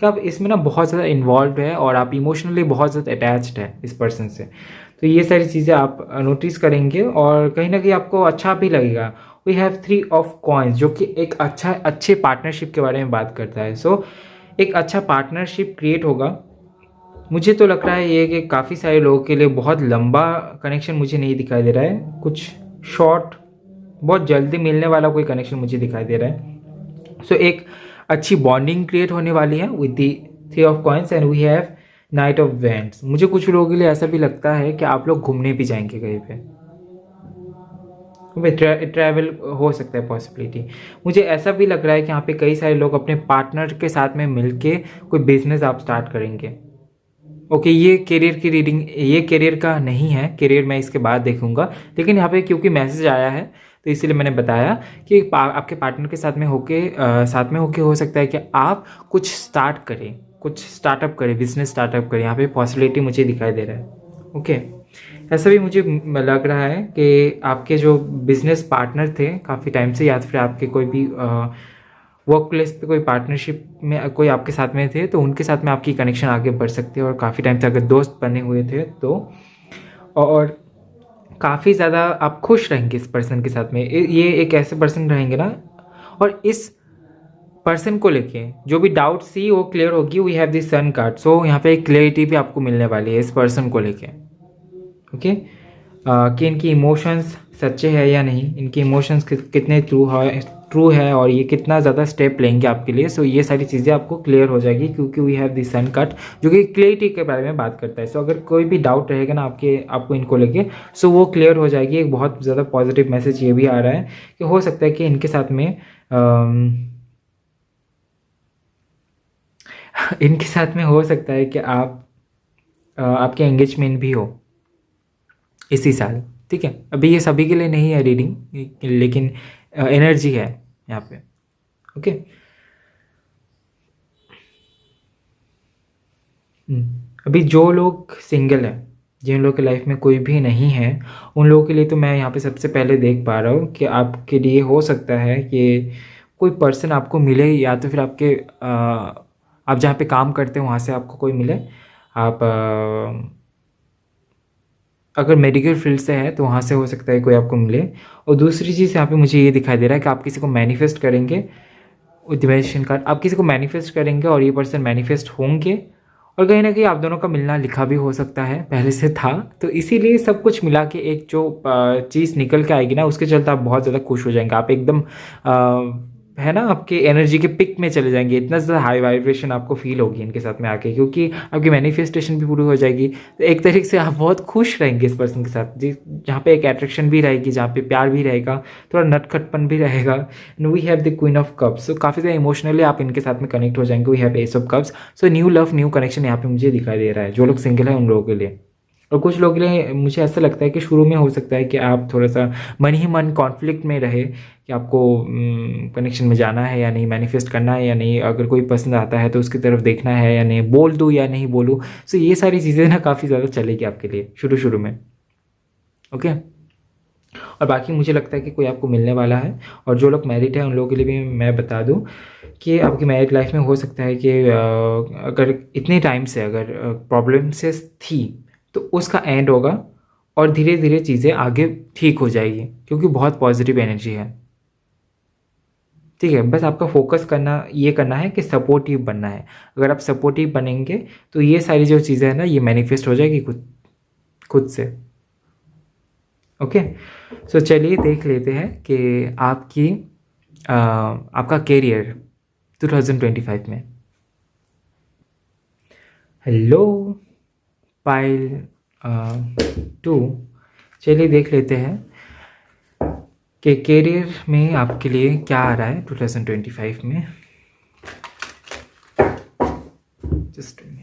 S1: कि आप इसमें ना बहुत ज़्यादा इन्वॉल्व है और आप इमोशनली बहुत ज़्यादा अटैच्ड है इस पर्सन से। तो ये सारी चीज़ें आप नोटिस करेंगे और कहीं ना कहीं आपको अच्छा भी लगेगा। वी हैव 3 ऑफ कॉइन्स जो कि एक अच्छे पार्टनरशिप के बारे में बात करता है। सो एक अच्छा पार्टनरशिप क्रिएट होगा। मुझे तो लग रहा है ये कि काफ़ी सारे लोगों के लिए बहुत लंबा कनेक्शन मुझे नहीं दिखाई दे रहा है, कुछ शॉर्ट बहुत जल्दी मिलने वाला कोई कनेक्शन मुझे दिखाई दे रहा है। सो एक अच्छी बॉन्डिंग क्रिएट होने वाली है with the 3 of coins and we have knight of wands. मुझे कुछ लोगों के लिए ऐसा भी लगता है कि आप लोग घूमने भी जाएंगे कहीं पे, ट्रैवल हो सकता है पॉसिबिलिटी। मुझे ऐसा भी लग रहा है कि यहाँ पे कई सारे लोग अपने पार्टनर के साथ में मिलके कोई बिजनेस आप स्टार्ट करेंगे। ओके, ये करियर की रीडिंग, ये करियर का नहीं है, करियर मैं इसके बाद देखूंगा, लेकिन यहाँ पे क्योंकि मैसेज आया है तो इसीलिए मैंने बताया कि आपके पार्टनर के साथ में होके हो सकता है कि आप कुछ स्टार्ट करें, कुछ स्टार्टअप करें, बिजनेस स्टार्टअप करें। यहाँ पे पॉसिबिलिटी मुझे दिखाई दे रहा है। ओके, ऐसा भी मुझे लग रहा है कि आपके जो बिजनेस पार्टनर थे काफ़ी टाइम से, या फिर आपके कोई भी वर्क प्लेस पे कोई पार्टनरशिप में कोई आपके साथ में थे, तो उनके साथ में आपकी कनेक्शन आगे बढ़ सकती है। और काफ़ी टाइम से अगर दोस्त बने हुए थे तो, और काफ़ी ज़्यादा आप खुश रहेंगे इस पर्सन के साथ में। ये एक ऐसे पर्सन रहेंगे ना, और इस पर्सन को लेके जो भी डाउट सी वो क्लियर होगी। We have this sun card, so यहाँ पे एक क्लियरिटी भी आपको मिलने वाली है इस पर्सन को लेके। ओके, कि इनकी इमोशंस सच्चे हैं या नहीं, इनके इमोशंस कितने ट्रू है और ये कितना ज़्यादा स्टेप लेंगे आपके लिए। सो ये सारी चीज़ें आपको क्लियर हो जाएगी, क्योंकि we have this sun card जो कि क्लियरिटी के बारे में बात करता है। सो अगर कोई भी डाउट रहेगा ना आपको इनको लेके, सो वो क्लियर हो जाएगी। एक बहुत ज़्यादा पॉजिटिव मैसेज ये भी आ रहा है कि हो सकता है कि इनके साथ में इनके साथ में हो सकता है कि आपके एंगेजमेंट भी हो इसी साल। ठीक है, अभी ये सभी के लिए नहीं है रीडिंग, लेकिन एनर्जी है यहाँ पे। ओके, अभी जो लोग सिंगल है, जिन लोगों की लाइफ में कोई भी नहीं है, उन लोगों के लिए तो मैं यहाँ पे सबसे पहले देख पा रहा हूँ कि आपके लिए हो सकता है कि कोई पर्सन आपको मिले, या तो फिर आप जहाँ पे काम करते हो वहाँ से आपको कोई मिले। आप अगर मेडिकल फील्ड से है तो वहाँ से हो सकता है कोई आपको मिले। और दूसरी चीज़ यहाँ पे मुझे ये दिखाई दे रहा है कि आप किसी को मैनिफेस्ट करेंगे विद मैजिशियन कार्ड। आप किसी को मैनिफेस्ट करेंगे और ये पर्सन मैनिफेस्ट होंगे, और कहीं ना कहीं आप दोनों का मिलना लिखा भी हो सकता है, पहले से था। तो इसीलिए सब कुछ मिला के एक जो चीज़ निकल के आएगी ना, उसके चलते आप बहुत ज़्यादा खुश हो जाएंगे। आप एकदम है ना, आपके एनर्जी के पिक में चले जाएंगे, इतना ज़्यादा हाई वाइब्रेशन आपको फील होगी इनके साथ में आके, क्योंकि आपकी मैनिफेस्टेशन भी पूरी हो जाएगी। तो एक तरीके से आप बहुत खुश रहेंगे इस पर्सन के साथ, जहाँ पे एक अट्रैक्शन भी रहेगी, जहाँ पे प्यार भी रहेगा, थोड़ा नटखटपन भी रहेगा। And we have the queen of cups, so काफ़ी ज़्यादा इमोशनली आप इनके साथ में कनेक्ट हो जाएंगे। We have ace of cups, so new love, new connection यहाँ पे मुझे दिखाई दे रहा है जो लोग सिंगल है उन लोगों के लिए। और कुछ लोगों के लिए मुझे ऐसा लगता है कि शुरू में हो सकता है कि आप थोड़ा सा मन ही मन कॉन्फ्लिक्ट में रहे कि आपको कनेक्शन में जाना है या नहीं, मैनिफेस्ट करना है या नहीं, अगर कोई पसंद आता है तो उसकी तरफ देखना है या नहीं, बोल दूँ या नहीं बोलूँ। सो ये सारी चीज़ें ना काफ़ी ज़्यादा चलेगी आपके लिए शुरू में। ओके, और बाकी मुझे लगता है कि कोई आपको मिलने वाला है। और जो लोग मैरिड है उन लोगों के लिए भी मैं बता दूं कि आपकी मैरिड लाइफ में हो सकता है कि अगर इतने टाइम से अगर प्रॉब्लम से थी तो उसका एंड होगा, और धीरे धीरे चीज़ें आगे ठीक हो जाएगी, क्योंकि बहुत पॉजिटिव एनर्जी है। ठीक है, बस आपका फोकस करना है कि सपोर्टिव बनना है। अगर आप सपोर्टिव बनेंगे तो ये सारी जो चीज़ें हैं ना, ये मैनिफेस्ट हो जाएगी खुद से। ओके, सो चलिए देख लेते हैं कि आपका कैरियर 2025 में। हेलो पाइल 2, चलिए देख लेते हैं कि कैरियर में आपके लिए क्या आ रहा है 2025 में। Just a minute.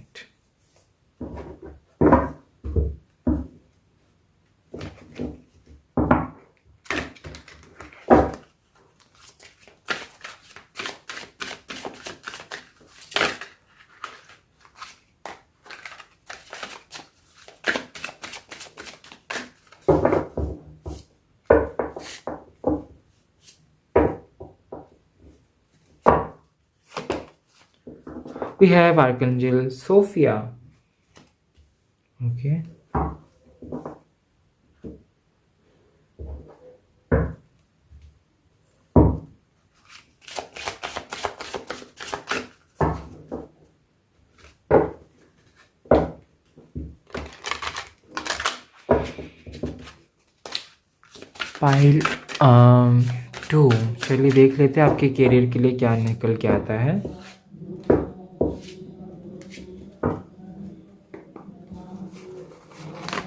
S1: We have Archangel Sophia. Okay. Pile two, चलिए देख लेते हैं आपके करियर के लिए क्या निकल के आता है।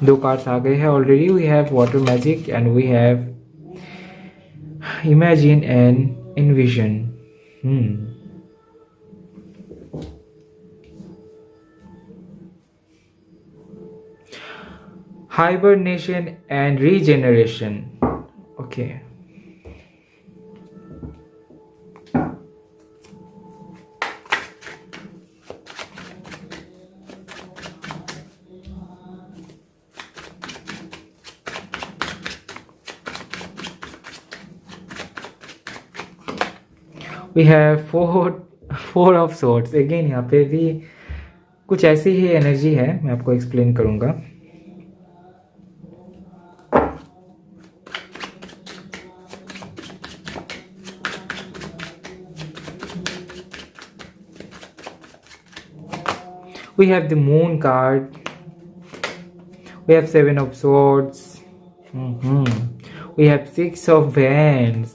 S1: दो कार्ड्स आ गए हैं already. We have water magic and we have imagine and envision. Hibernation and regeneration. Okay, we have four of swords. Again यहाँ पे भी कुछ ऐसी ही एनर्जी है, मैं आपको एक्सप्लेन करूँगा। We have the moon card. We have 7 of swords. We have 6 of wands.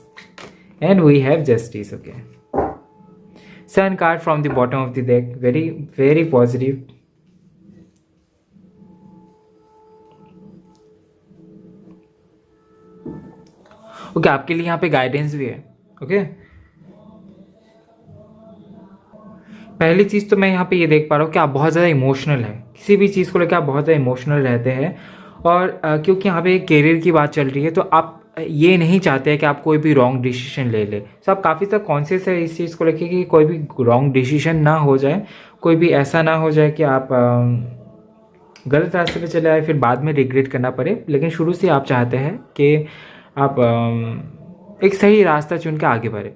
S1: And we have justice. Okay. Sun card from the bottom of the deck. Very, very positive. Okay, आपके लिए यहाँ पे guidance भी है। Okay. पहली चीज़ तो मैं यहाँ पे ये देख पा रहा हूँ कि आप बहुत ज़्यादा इमोशनल हैं, किसी भी चीज़ को लेकर आप बहुत ज़्यादा इमोशनल रहते हैं। और क्योंकि यहाँ पे करियर की बात चल रही है तो आप ये नहीं चाहते हैं कि आप कोई भी रॉन्ग डिसीजन ले ले। तो आप काफ़ी ज़्यादा कॉन्शियस है इस चीज़ को लेकर कि कोई भी रॉन्ग डिसीजन ना हो जाए, कोई भी ऐसा ना हो जाए कि आप गलत रास्ते पे चले आए फिर बाद में रिग्रेट करना पड़े। लेकिन शुरू से आप चाहते हैं कि आप एक सही रास्ता चुन के आगे बढ़े।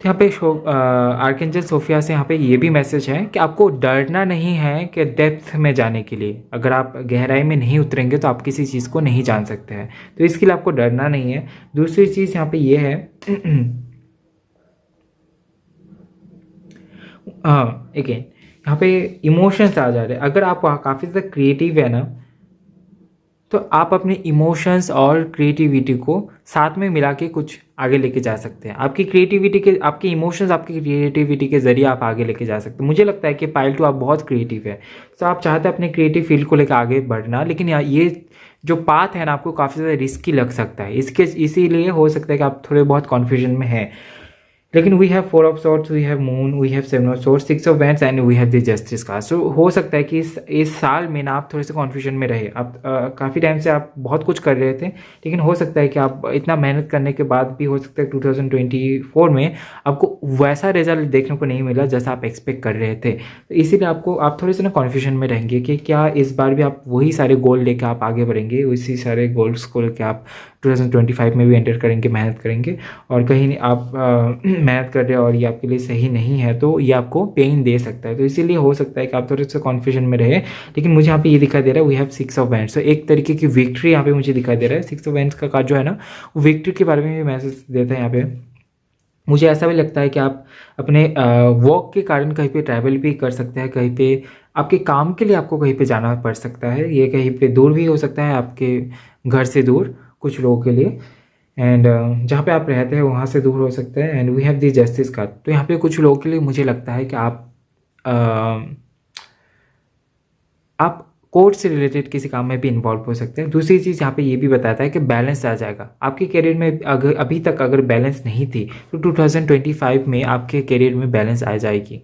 S1: यहाँ पे आर्कएंजल सोफिया से यहाँ पे ये भी मैसेज है कि आपको डरना नहीं है कि डेप्थ में जाने के लिए। अगर आप गहराई में नहीं उतरेंगे तो आप किसी चीज़ को नहीं जान सकते हैं, तो इसके लिए आपको डरना नहीं है। दूसरी चीज़ यहाँ पे ये है अगेन यहाँ पे इमोशंस आ जा रहे हैं। अगर आप काफ़ी ज़्यादा क्रिएटिव है ना, तो आप अपने इमोशंस और क्रिएटिविटी को साथ में मिला के कुछ आगे लेके जा सकते हैं। आपकी क्रिएटिविटी के, आपके इमोशंस आपकी क्रिएटिविटी के ज़रिए आप आगे लेके जा सकते हैं। मुझे लगता है कि पाइल 2 आप बहुत क्रिएटिव है, तो आप चाहते हैं अपने क्रिएटिव फील्ड को लेकर आगे बढ़ना, लेकिन ये जो पाथ है ना आपको काफ़ी ज़्यादा रिस्की लग सकता है। इसीलिए हो सकता है कि आप थोड़े बहुत कन्फ्यूजन में हैं। लेकिन we have 4 of swords, we have moon, we have 7 of swords, 6 of wands and we have the justice card. So हो सकता है कि इस साल में ना आप थोड़े से कन्फ्यूजन में रहे। आप काफ़ी टाइम से आप बहुत कुछ कर रहे थे, लेकिन हो सकता है कि आप इतना मेहनत करने के बाद भी हो सकता है 2024 में आपको वैसा रिजल्ट देखने को नहीं मिला जैसा आप एक्सपेक्ट कर रहे थे। तो इसीलिए आप थोड़े से ना कन्फ्यूजन में रहेंगे कि क्या इस बार भी आप वही सारे गोल लेकर आप आगे बढ़ेंगे, उसी सारे गोल्स को लेकर आप 2025 में भी एंटर करेंगे, मेहनत करेंगे। और कहीं आप मेहनत कर रहे हैं और ये आपके लिए सही नहीं है तो ये आपको पेन दे सकता है। तो इसीलिए हो सकता है कि आप थोड़े से कॉन्फ्यूजन में रहे। लेकिन मुझे यहाँ पे ये दिखाई दे रहा है वी हैव 6 ऑफ वैंड्स। तो एक तरीके की विक्ट्री यहाँ पे मुझे दिखाई दे रहा है। 6 ऑफ वैंड्स का कार्ड जो है ना, वो विक्ट्री के बारे में भी मैसेज देता है यहाँ पे। मुझे ऐसा भी लगता है कि आप अपने वर्क के कारण कहीं पे ट्रैवल भी कर सकते हैं, कहीं पे आपके काम के लिए आपको कहीं पे जाना पड़ सकता है। ये कहीं पे दूर भी हो सकता है, आपके घर से दूर कुछ लोगों के लिए, एंड जहाँ पे आप रहते हैं वहाँ से दूर हो सकता है। And we have the justice card. तो यहाँ पे कुछ लोगों के लिए मुझे लगता है कि आप कोर्ट से रिलेटेड किसी काम में भी इन्वॉल्व हो सकते हैं। दूसरी चीज़ यहाँ पे ये भी बताता है कि बैलेंस आ जाएगा आपके करियर में। अगर अभी तक अगर बैलेंस नहीं थी तो 2025 में आपके करियर में बैलेंस आ जाएगी।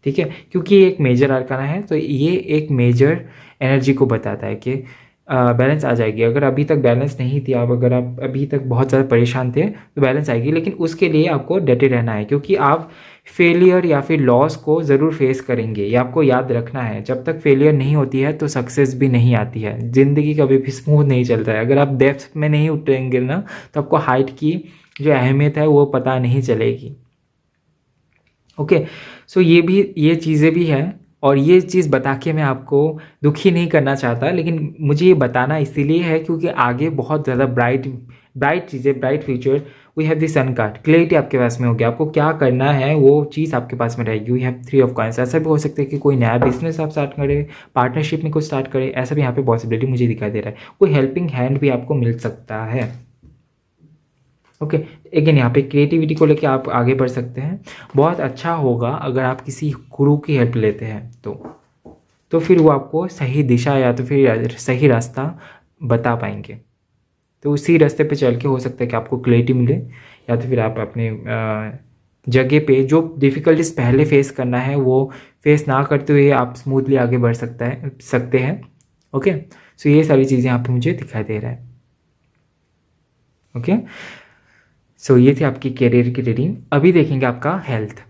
S1: ठीक है, क्योंकि ये एक मेजर आर्काना है, तो ये एक मेजर एनर्जी को बताता है कि बैलेंस आ जाएगी। अगर अभी तक बैलेंस नहीं थी, अगर आप अभी तक बहुत ज़्यादा परेशान थे तो बैलेंस आएगी। लेकिन उसके लिए आपको डटे रहना है, क्योंकि आप फेलियर या फिर लॉस को ज़रूर फेस करेंगे। ये आपको याद रखना है, जब तक फेलियर नहीं होती है तो सक्सेस भी नहीं आती है। ज़िंदगी कभी भी स्मूथ नहीं चलता है। अगर आप डेप्थ में नहीं उतरेंगे ना तो आपको हाइट की जो अहमियत है वो पता नहीं चलेगी। ओके, सो ये चीज़ें भी है। और ये चीज़ बता के मैं आपको दुखी नहीं करना चाहता, लेकिन मुझे ये बताना इसीलिए है क्योंकि आगे बहुत ज़्यादा ब्राइट चीज़ें, bright future. We have the sun card, clarity आपके पास में हो गया। आपको क्या करना है वो चीज़ आपके पास में रहेगी। We have 3 of coins. ऐसा भी हो सकता है कि कोई नया बिजनेस आप स्टार्ट करें, पार्टनरशिप में कुछ स्टार्ट करें, ऐसा भी यहाँ पे पॉसिबिलिटी मुझे दिखाई दे रहा है। कोई हेल्पिंग हैंड भी आपको मिल सकता है। ओके, अगेन यहाँ पे क्रिएटिविटी को लेके आप आगे बढ़ सकते हैं। बहुत अच्छा होगा अगर आप किसी गुरु की हेल्प लेते हैं तो फिर वो आपको सही दिशा या तो फिर सही रास्ता बता पाएंगे। तो उसी रास्ते पे चल के हो सकता है कि आपको क्लैरिटी मिले, या तो फिर आप अपने जगह पे जो डिफ़िकल्टीज पहले फेस करना है वो फेस ना करते हुए आप स्मूथली आगे बढ़ सकते हैं। ओके, सो ये सारी चीज़ें यहाँ पे मुझे दिखाई दे रहा है। ओके, सो ये थी आपकी कैरियर की रीडिंग। अभी देखेंगे आपका हेल्थ।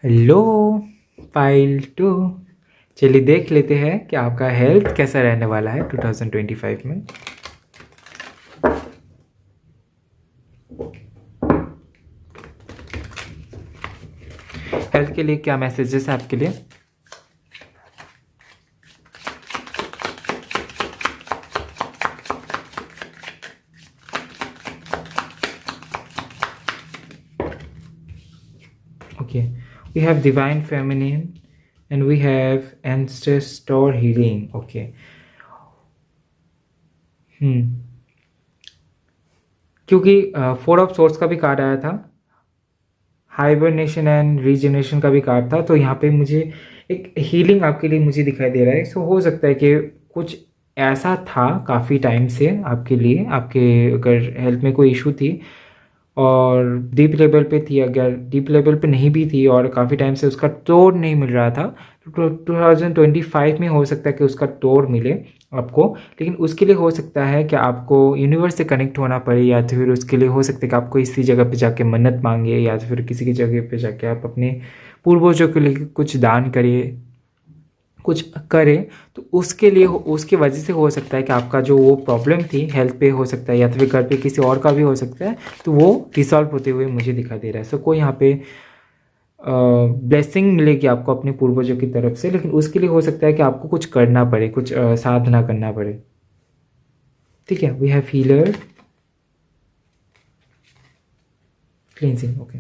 S1: हेलो फाइल 2, चलिए देख लेते हैं कि आपका हेल्थ कैसा रहने वाला है 2025 में। हेल्थ के लिए क्या मैसेजेस है आपके लिए? Okay, we have divine feminine and we have ancestor healing. Okay. क्योंकि 4 ऑफ सोर्स का भी कार्ड आया था, हाइबरनेशन एंड रीजनरेशन का भी कार्ड था, तो यहाँ पे मुझे एक हीलिंग आपके लिए मुझे दिखाई दे रहा है। सो हो सकता है कि कुछ ऐसा था काफ़ी टाइम से आपके लिए, आपके अगर हेल्थ में कोई इशू थी और डीप लेवल पे थी, अगर डीप लेवल पे नहीं भी थी और काफ़ी टाइम से उसका तोड़ नहीं मिल रहा था, तो 2025 में हो सकता है कि उसका तोड़ मिले आपको। लेकिन उसके लिए हो सकता है कि आपको यूनिवर्स से कनेक्ट होना पड़े, या तो फिर उसके लिए हो सकता है कि आपको इसी जगह पे जाके मन्नत मांगे, या तो फिर किसी की जगह पे जाके आप अपने पूर्वजों के लिए कुछ दान करिए, कुछ करें। तो उसके लिए उसकी वजह से हो सकता है कि आपका जो वो प्रॉब्लम थी हेल्थ पे हो सकता है, या तो फिर घर पे किसी और का भी हो सकता है, तो वो रिसॉल्व होते हुए मुझे दिखाई दे रहा है। सो कोई यहाँ पे ब्लेसिंग मिलेगी आपको अपने पूर्वजों की तरफ से, लेकिन उसके लिए हो सकता है कि आपको कुछ करना पड़े, कुछ साधना करना पड़े। ठीक है, we have healer, cleansing. Okay,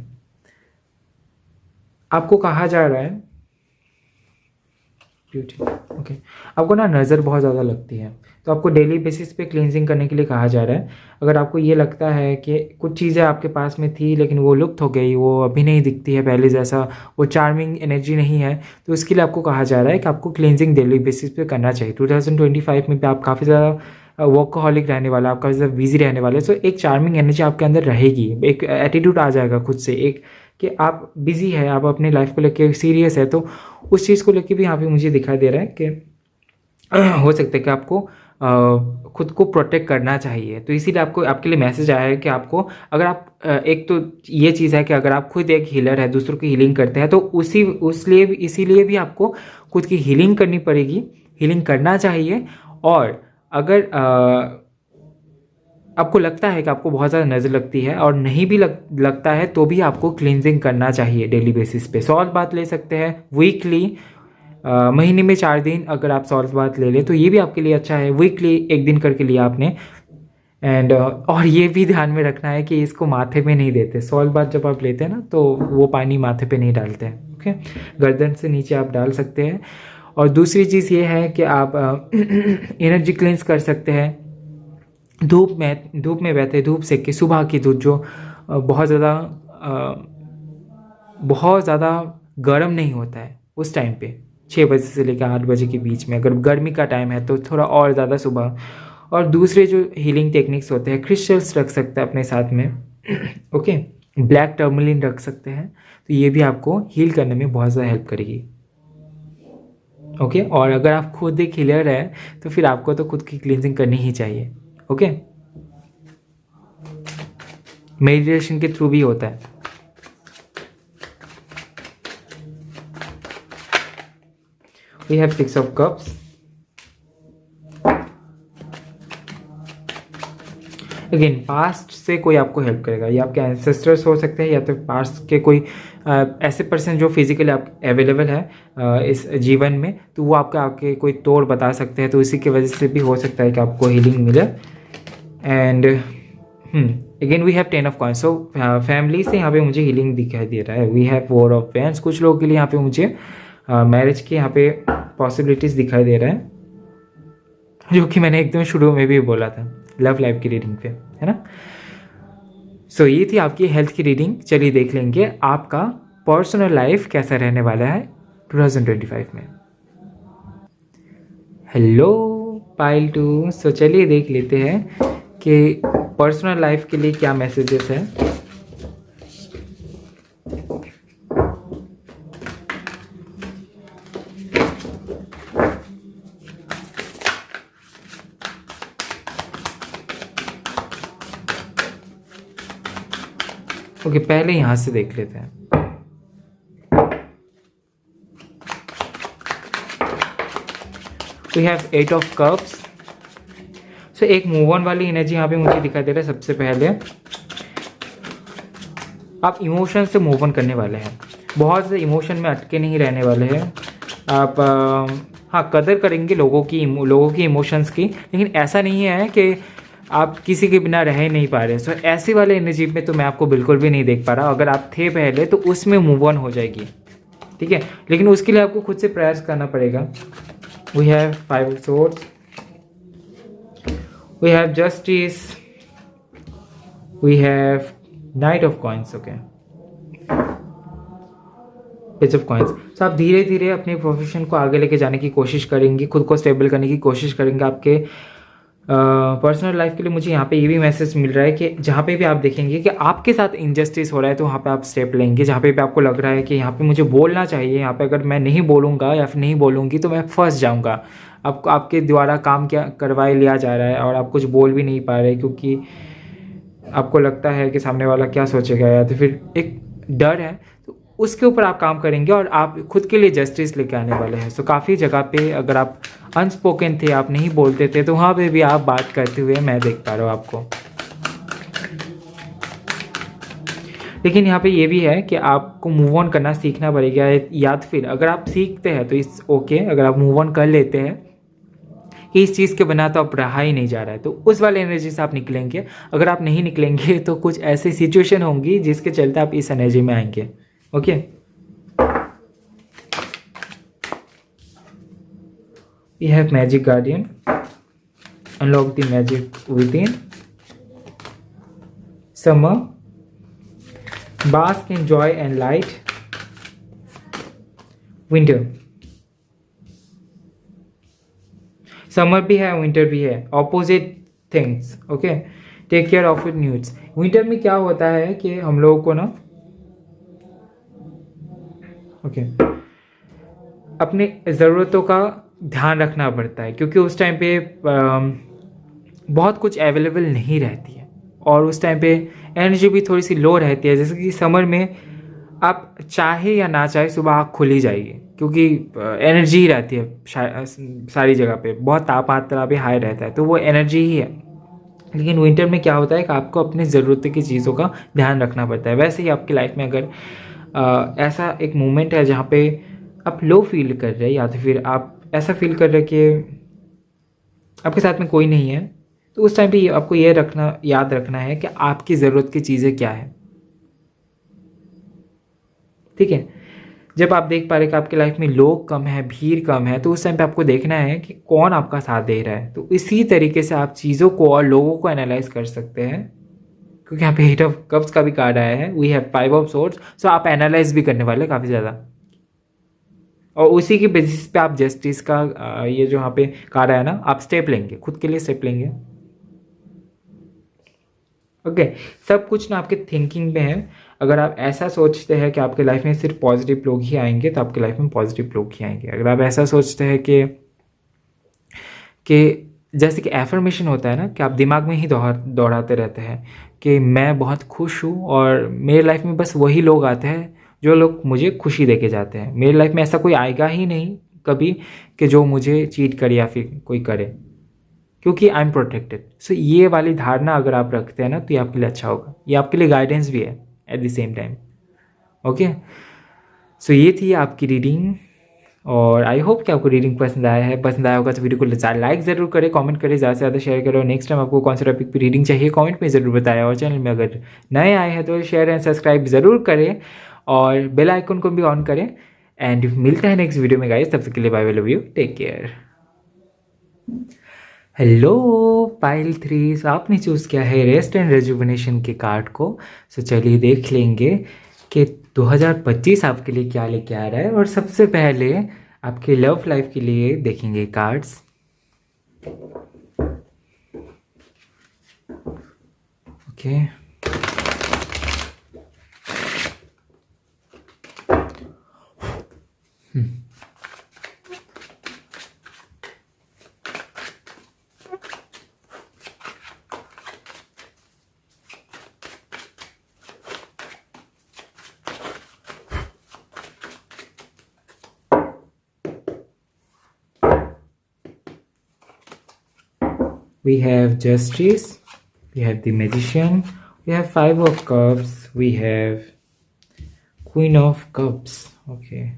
S1: आपको कहा जा रहा है ब्यूटी। ओके, आपको ना नज़र बहुत ज़्यादा लगती है, तो आपको डेली बेसिस पे क्लींजिंग करने के लिए कहा जा रहा है। अगर आपको ये लगता है कि कुछ चीज़ें आपके पास में थी लेकिन वो लुप्त हो गई, वो अभी नहीं दिखती है पहले जैसा, वो चार्मिंग एनर्जी नहीं है, तो उसके लिए आपको कहा जा रहा है कि आपको क्लींजिंग डेली बेसिस पे करना चाहिए। 2025 में भी आप काफ़ी ज़्यादा वर्कहॉलिक रहने वाला, आप काफ़ी ज़्यादा बिजी रहने वाले, सो एक चार्मिंग एनर्जी आपके अंदर रहेगी, एक एटीट्यूड आ जाएगा खुद से, एक कि आप बिज़ी है, आप अपने लाइफ को लेके सीरियस है। तो उस चीज़ को लेके भी यहाँ पे मुझे दिखाई दे रहा है कि हो सकता है कि आपको खुद को प्रोटेक्ट करना चाहिए। तो इसीलिए आपको, आपके लिए मैसेज आया है कि आपको, अगर आप एक तो ये चीज़ है कि अगर आप खुद एक हीलर है, दूसरों की हीलिंग करते हैं, तो इसीलिए भी आपको खुद की हीलिंग करनी पड़ेगी, हीलिंग करना चाहिए। और अगर आपको लगता है कि आपको बहुत ज़्यादा नज़र लगती है और नहीं भी लगता है, तो भी आपको क्लींजिंग करना चाहिए डेली बेसिस पे। सॉल्ट बात ले सकते हैं वीकली, महीने में 4 दिन अगर आप सॉल्ट बात ले लें तो ये भी आपके लिए अच्छा है। वीकली 1 दिन करके लिया आपने। एंड और ये भी ध्यान में रखना है कि इसको माथे पे नहीं देते। सॉल्ट बात जब आप लेते हैं ना, तो वो पानी माथे पे नहीं डालते हैं। ओके, गर्दन से नीचे आप डाल सकते हैं। और दूसरी चीज़ ये है कि आप एनर्जी क्लेंस कर सकते हैं धूप में बैठे, धूप सेक के, सुबह की धूप जो बहुत ज़्यादा गर्म नहीं होता है उस टाइम पे, 6 बजे से लेकर 8 बजे के बीच में। अगर गर्मी का टाइम है तो थोड़ा और ज़्यादा सुबह। और दूसरे जो हीलिंग टेक्निक्स होते हैं, क्रिस्टल्स रख सकते हैं अपने साथ में। ओके, ब्लैक टर्मलिन रख सकते हैं, तो ये भी आपको हील करने में बहुत ज़्यादा हेल्प करेगी। ओके, और अगर आप खुद एक हीलर है तो फिर आपको तो खुद की क्लींजिंग करनी ही चाहिए। ओके, मेडिटेशन के थ्रू भी होता है। We have 6 of cups. Again, past से कोई आपको हेल्प करेगा, ये आपके एंसेस्टर्स हो सकते हैं, या तो पास्ट के कोई ऐसे पर्सन जो फिजिकली आप अवेलेबल है इस जीवन में, तो वो आपके कोई तोड़ बता सकते हैं। तो इसी की वजह से भी हो सकता है कि आपको हीलिंग मिले। And again we have 10 of coins. So family से यहाँ पे मुझे हीलिंग दिखाई दे रहा है। We have 4 of pens. कुछ लोगों के लिए यहाँ पे मुझे मैरिज के यहाँ पे पॉसिबिलिटीज़ दिखाई दे रहा है, जो कि मैंने एकदम शुरू में भी बोला था। लव लाइफ की रीडिंग पे, है ना। सो ये थी आपकी हेल्थ की रीडिंग। चलिए देख लेंगे आपका पर्सनल लाइफ कैसा रहने वाला है 2025 में। Hello pile 2। सो चलिए देख लेते हैं कि पर्सनल लाइफ के लिए क्या मैसेजेस है। ओके, पहले यहां से देख लेते हैं। We have 8 of cups. So एक मूव ऑन वाली एनर्जी यहाँ पे मुझे दिखाई दे रहा है। सबसे पहले आप इमोशन से मूव ऑन करने वाले हैं, बहुत से इमोशन में अटके नहीं रहने वाले हैं आप। हाँ, कदर करेंगे लोगों की इमोशंस की, लेकिन ऐसा नहीं है कि आप किसी के बिना रह ही नहीं पा रहे। सो ऐसी वाले एनर्जी में तो मैं आपको बिल्कुल भी नहीं देख पा रहा। अगर आप थे पहले तो उसमें मूव ऑन हो जाएगी, ठीक है, लेकिन उसके लिए आपको खुद से प्रयास करना पड़ेगा। We have 5 of swords, we have justice, we have knight of coins, okay, page of coins। तो आप धीरे धीरे अपने प्रोफेशन को आगे लेके जाने की कोशिश करेंगे, खुद को स्टेबल करने की कोशिश करेंगे। आपके पर्सनल लाइफ के लिए मुझे यहाँ पे ये भी मैसेज मिल रहा है कि जहाँ पे भी आप देखेंगे कि आपके साथ इनजस्टिस हो रहा है तो वहाँ पे आप स्टेप लेंगे। जहाँ पे भी आपको लग रहा है कि यहाँ पे मुझे बोलना चाहिए, यहाँ पे अगर मैं नहीं बोलूँगा या फिर नहीं बोलूँगी तो मैं फंस जाऊँगा, आपके द्वारा काम क्या करवाए लिया जा रहा है और आप कुछ बोल भी नहीं पा रहे क्योंकि आपको लगता है कि सामने वाला क्या सोचेगा, या तो फिर एक डर है, तो उसके ऊपर आप काम करेंगे और आप खुद के लिए जस्टिस लेके आने वाले हैं। सो काफ़ी जगह पे अगर आप अनस्पोकन थे, आप नहीं बोलते थे, तो वहाँ पे भी आप बात करते हुए मैं देख पा रहा हूँ आपको। लेकिन यहाँ पे ये भी है कि आपको मूव ऑन करना सीखना पड़ेगा, या तो फिर अगर आप सीखते हैं तो इस ओके, अगर आप मूव ऑन कर लेते हैं कि इस चीज़ के बिना तो आप रहा ही नहीं जा रहा है, तो उस वाले एनर्जी से आप निकलेंगे। अगर आप नहीं निकलेंगे तो कुछ ऐसी सिचुएशन होंगी जिसके चलते आप इस एनर्जी में आएंगे, okay. We have magic guardian, unlock the magic within, summer, bask in joy and light, winter। Summer भी है, विंटर भी है, opposite things, okay. Take care of your needs. Winter में क्या होता है कि हम लोगों को ना, ओके, अपनी ज़रूरतों का ध्यान रखना पड़ता है क्योंकि उस टाइम पे बहुत कुछ अवेलेबल नहीं रहती है और उस टाइम पे एनर्जी भी थोड़ी सी लो रहती है। जैसे कि समर में आप चाहे या ना चाहे सुबह आँख खुल ही जाएगी क्योंकि एनर्जी ही रहती है सारी जगह पे, बहुत तापमात्रा भी हाई रहता है, तो वो एनर्जी ही है। लेकिन विंटर में क्या होता है कि आपको अपनी ज़रूरत की चीज़ों का ध्यान रखना पड़ता है। वैसे ही आपकी लाइफ में अगर ऐसा एक मोमेंट है जहाँ पे आप लो फील कर रहे हैं या तो फिर आप ऐसा फील कर रहे हैं कि आपके साथ में कोई नहीं है, तो उस टाइम पे आपको ये याद रखना है कि आपकी ज़रूरत की चीज़ें क्या है, ठीक है। जब आप देख पा रहे कि आपकी लाइफ में लोग कम है, भीड़ कम है, तो उस टाइम पे आपको देखना है कि कौन आपका साथ दे रहा है। तो इसी तरीके से आप चीज़ों को और लोगों को एनालाइज कर सकते हैं क्योंकि यहाँ पे 8 ऑफ कप्स का भी कार्ड आया है। We have 5 of swords. So आप एनालाइज भी करने वाले काफ़ी ज़्यादा और उसी के बेसिस पे आप जस्टिस का ये जो यहाँ पे कार्ड आया ना, आप स्टेप लेंगे, खुद के लिए स्टेप लेंगे, ओके। सब कुछ ना आपके थिंकिंग में है। अगर आप ऐसा सोचते हैं कि आपके लाइफ में सिर्फ पॉजिटिव लोग ही आएंगे तो आपके लाइफ में पॉजिटिव लोग ही आएंगे। अगर आप ऐसा सोचते हैं कि जैसे कि एफर्मेशन होता है ना, कि आप दिमाग में ही दोहराते रहते हैं कि मैं बहुत खुश हूँ और मेरे लाइफ में बस वही लोग आते हैं जो लोग मुझे खुशी देके जाते हैं, मेरी लाइफ में ऐसा कोई आएगा ही नहीं कभी कि जो मुझे चीट करे या फिर कोई करे, क्योंकि आई एम प्रोटेक्टेड। सो ये वाली धारणा अगर आप रखते हैं ना तो ये आपके लिए अच्छा होगा, ये आपके लिए गाइडेंस भी है at the same time, okay. So ये थी आपकी रीडिंग और आई होप कि आपको रीडिंग पसंद आया है। पसंद आया होगा तो वीडियो को लाइक ज़रूर करें, कमेंट करें, ज़्यादा से ज़्यादा शेयर करें और नेक्स्ट टाइम आपको कौन सा टॉपिक पे रीडिंग चाहिए कमेंट में ज़रूर बताया। और चैनल में अगर नए आए हैं तो शेयर एंड सब्सक्राइब ज़रूर करें और बेल आइकन को भी ऑन करें। एंड मिलते हैं नेक्स्ट वीडियो में गाइस, तब तक के लिए bye bye, love you, take care. Hello pile 3, so आपने चूज़ किया है रेस्ट एंड रेजुविनेशन के कार्ड को। सो चलिए देख लेंगे कि 2025 आपके लिए क्या लेके आ रहा है। और सबसे पहले आपके लव लाइफ के लिए देखेंगे cards. Okay, we have Justice, we have the Magician, we have Five of Cups, we have Queen of Cups. Okay.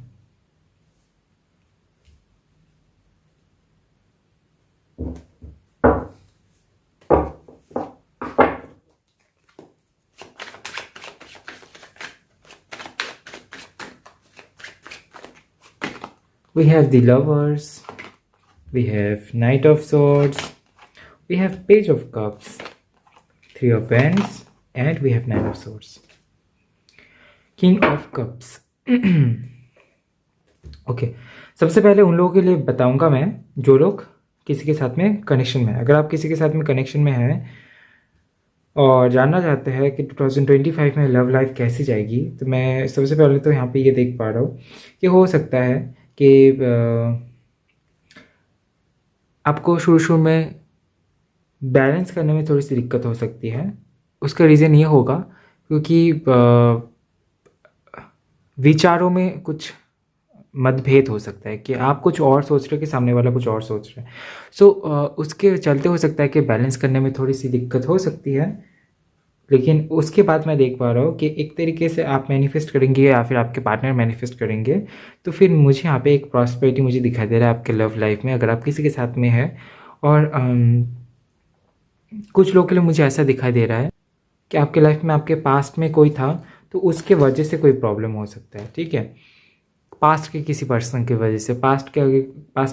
S1: We have the Lovers, we have Knight of Swords, we have Page of Cups, Three of Wands, and we have Nine of Swords. King of Cups. Okay, सबसे पहले उन लोगों के लिए बताऊंगा मैं जो लोग किसी के साथ में कनेक्शन में है। अगर आप किसी के साथ में कनेक्शन में हैं और जानना चाहते हैं कि 2025 में लव लाइफ कैसी जाएगी, तो मैं सबसे पहले तो यहाँ पे ये देख पा रहा हूँ कि हो सकता है कि आपको शुरू शुरू में बैलेंस करने में थोड़ी सी दिक्कत हो सकती है। उसका रीज़न ये होगा क्योंकि विचारों में कुछ मतभेद हो सकता है कि आप कुछ और सोच रहे हो कि सामने वाला कुछ और सोच रहा है। सो उसके चलते हो सकता है कि बैलेंस करने में थोड़ी सी दिक्कत हो सकती है। लेकिन उसके बाद मैं देख पा रहा हूँ कि एक तरीके से आप मैनिफेस्ट करेंगे या फिर आपके पार्टनर मैनिफेस्ट करेंगे तो फिर मुझे यहाँ पे एक प्रॉस्पेरिटी मुझे दिखाई दे रहा है आपके लव लाइफ में, अगर आप किसी के साथ में है। और कुछ लोगों के लिए मुझे ऐसा दिखाई दे रहा है कि आपके लाइफ में आपके पास्ट में कोई था तो उसके वजह से कोई प्रॉब्लम हो सकता है। ठीक है, पास्ट के किसी पर्सन की वजह से, पास्ट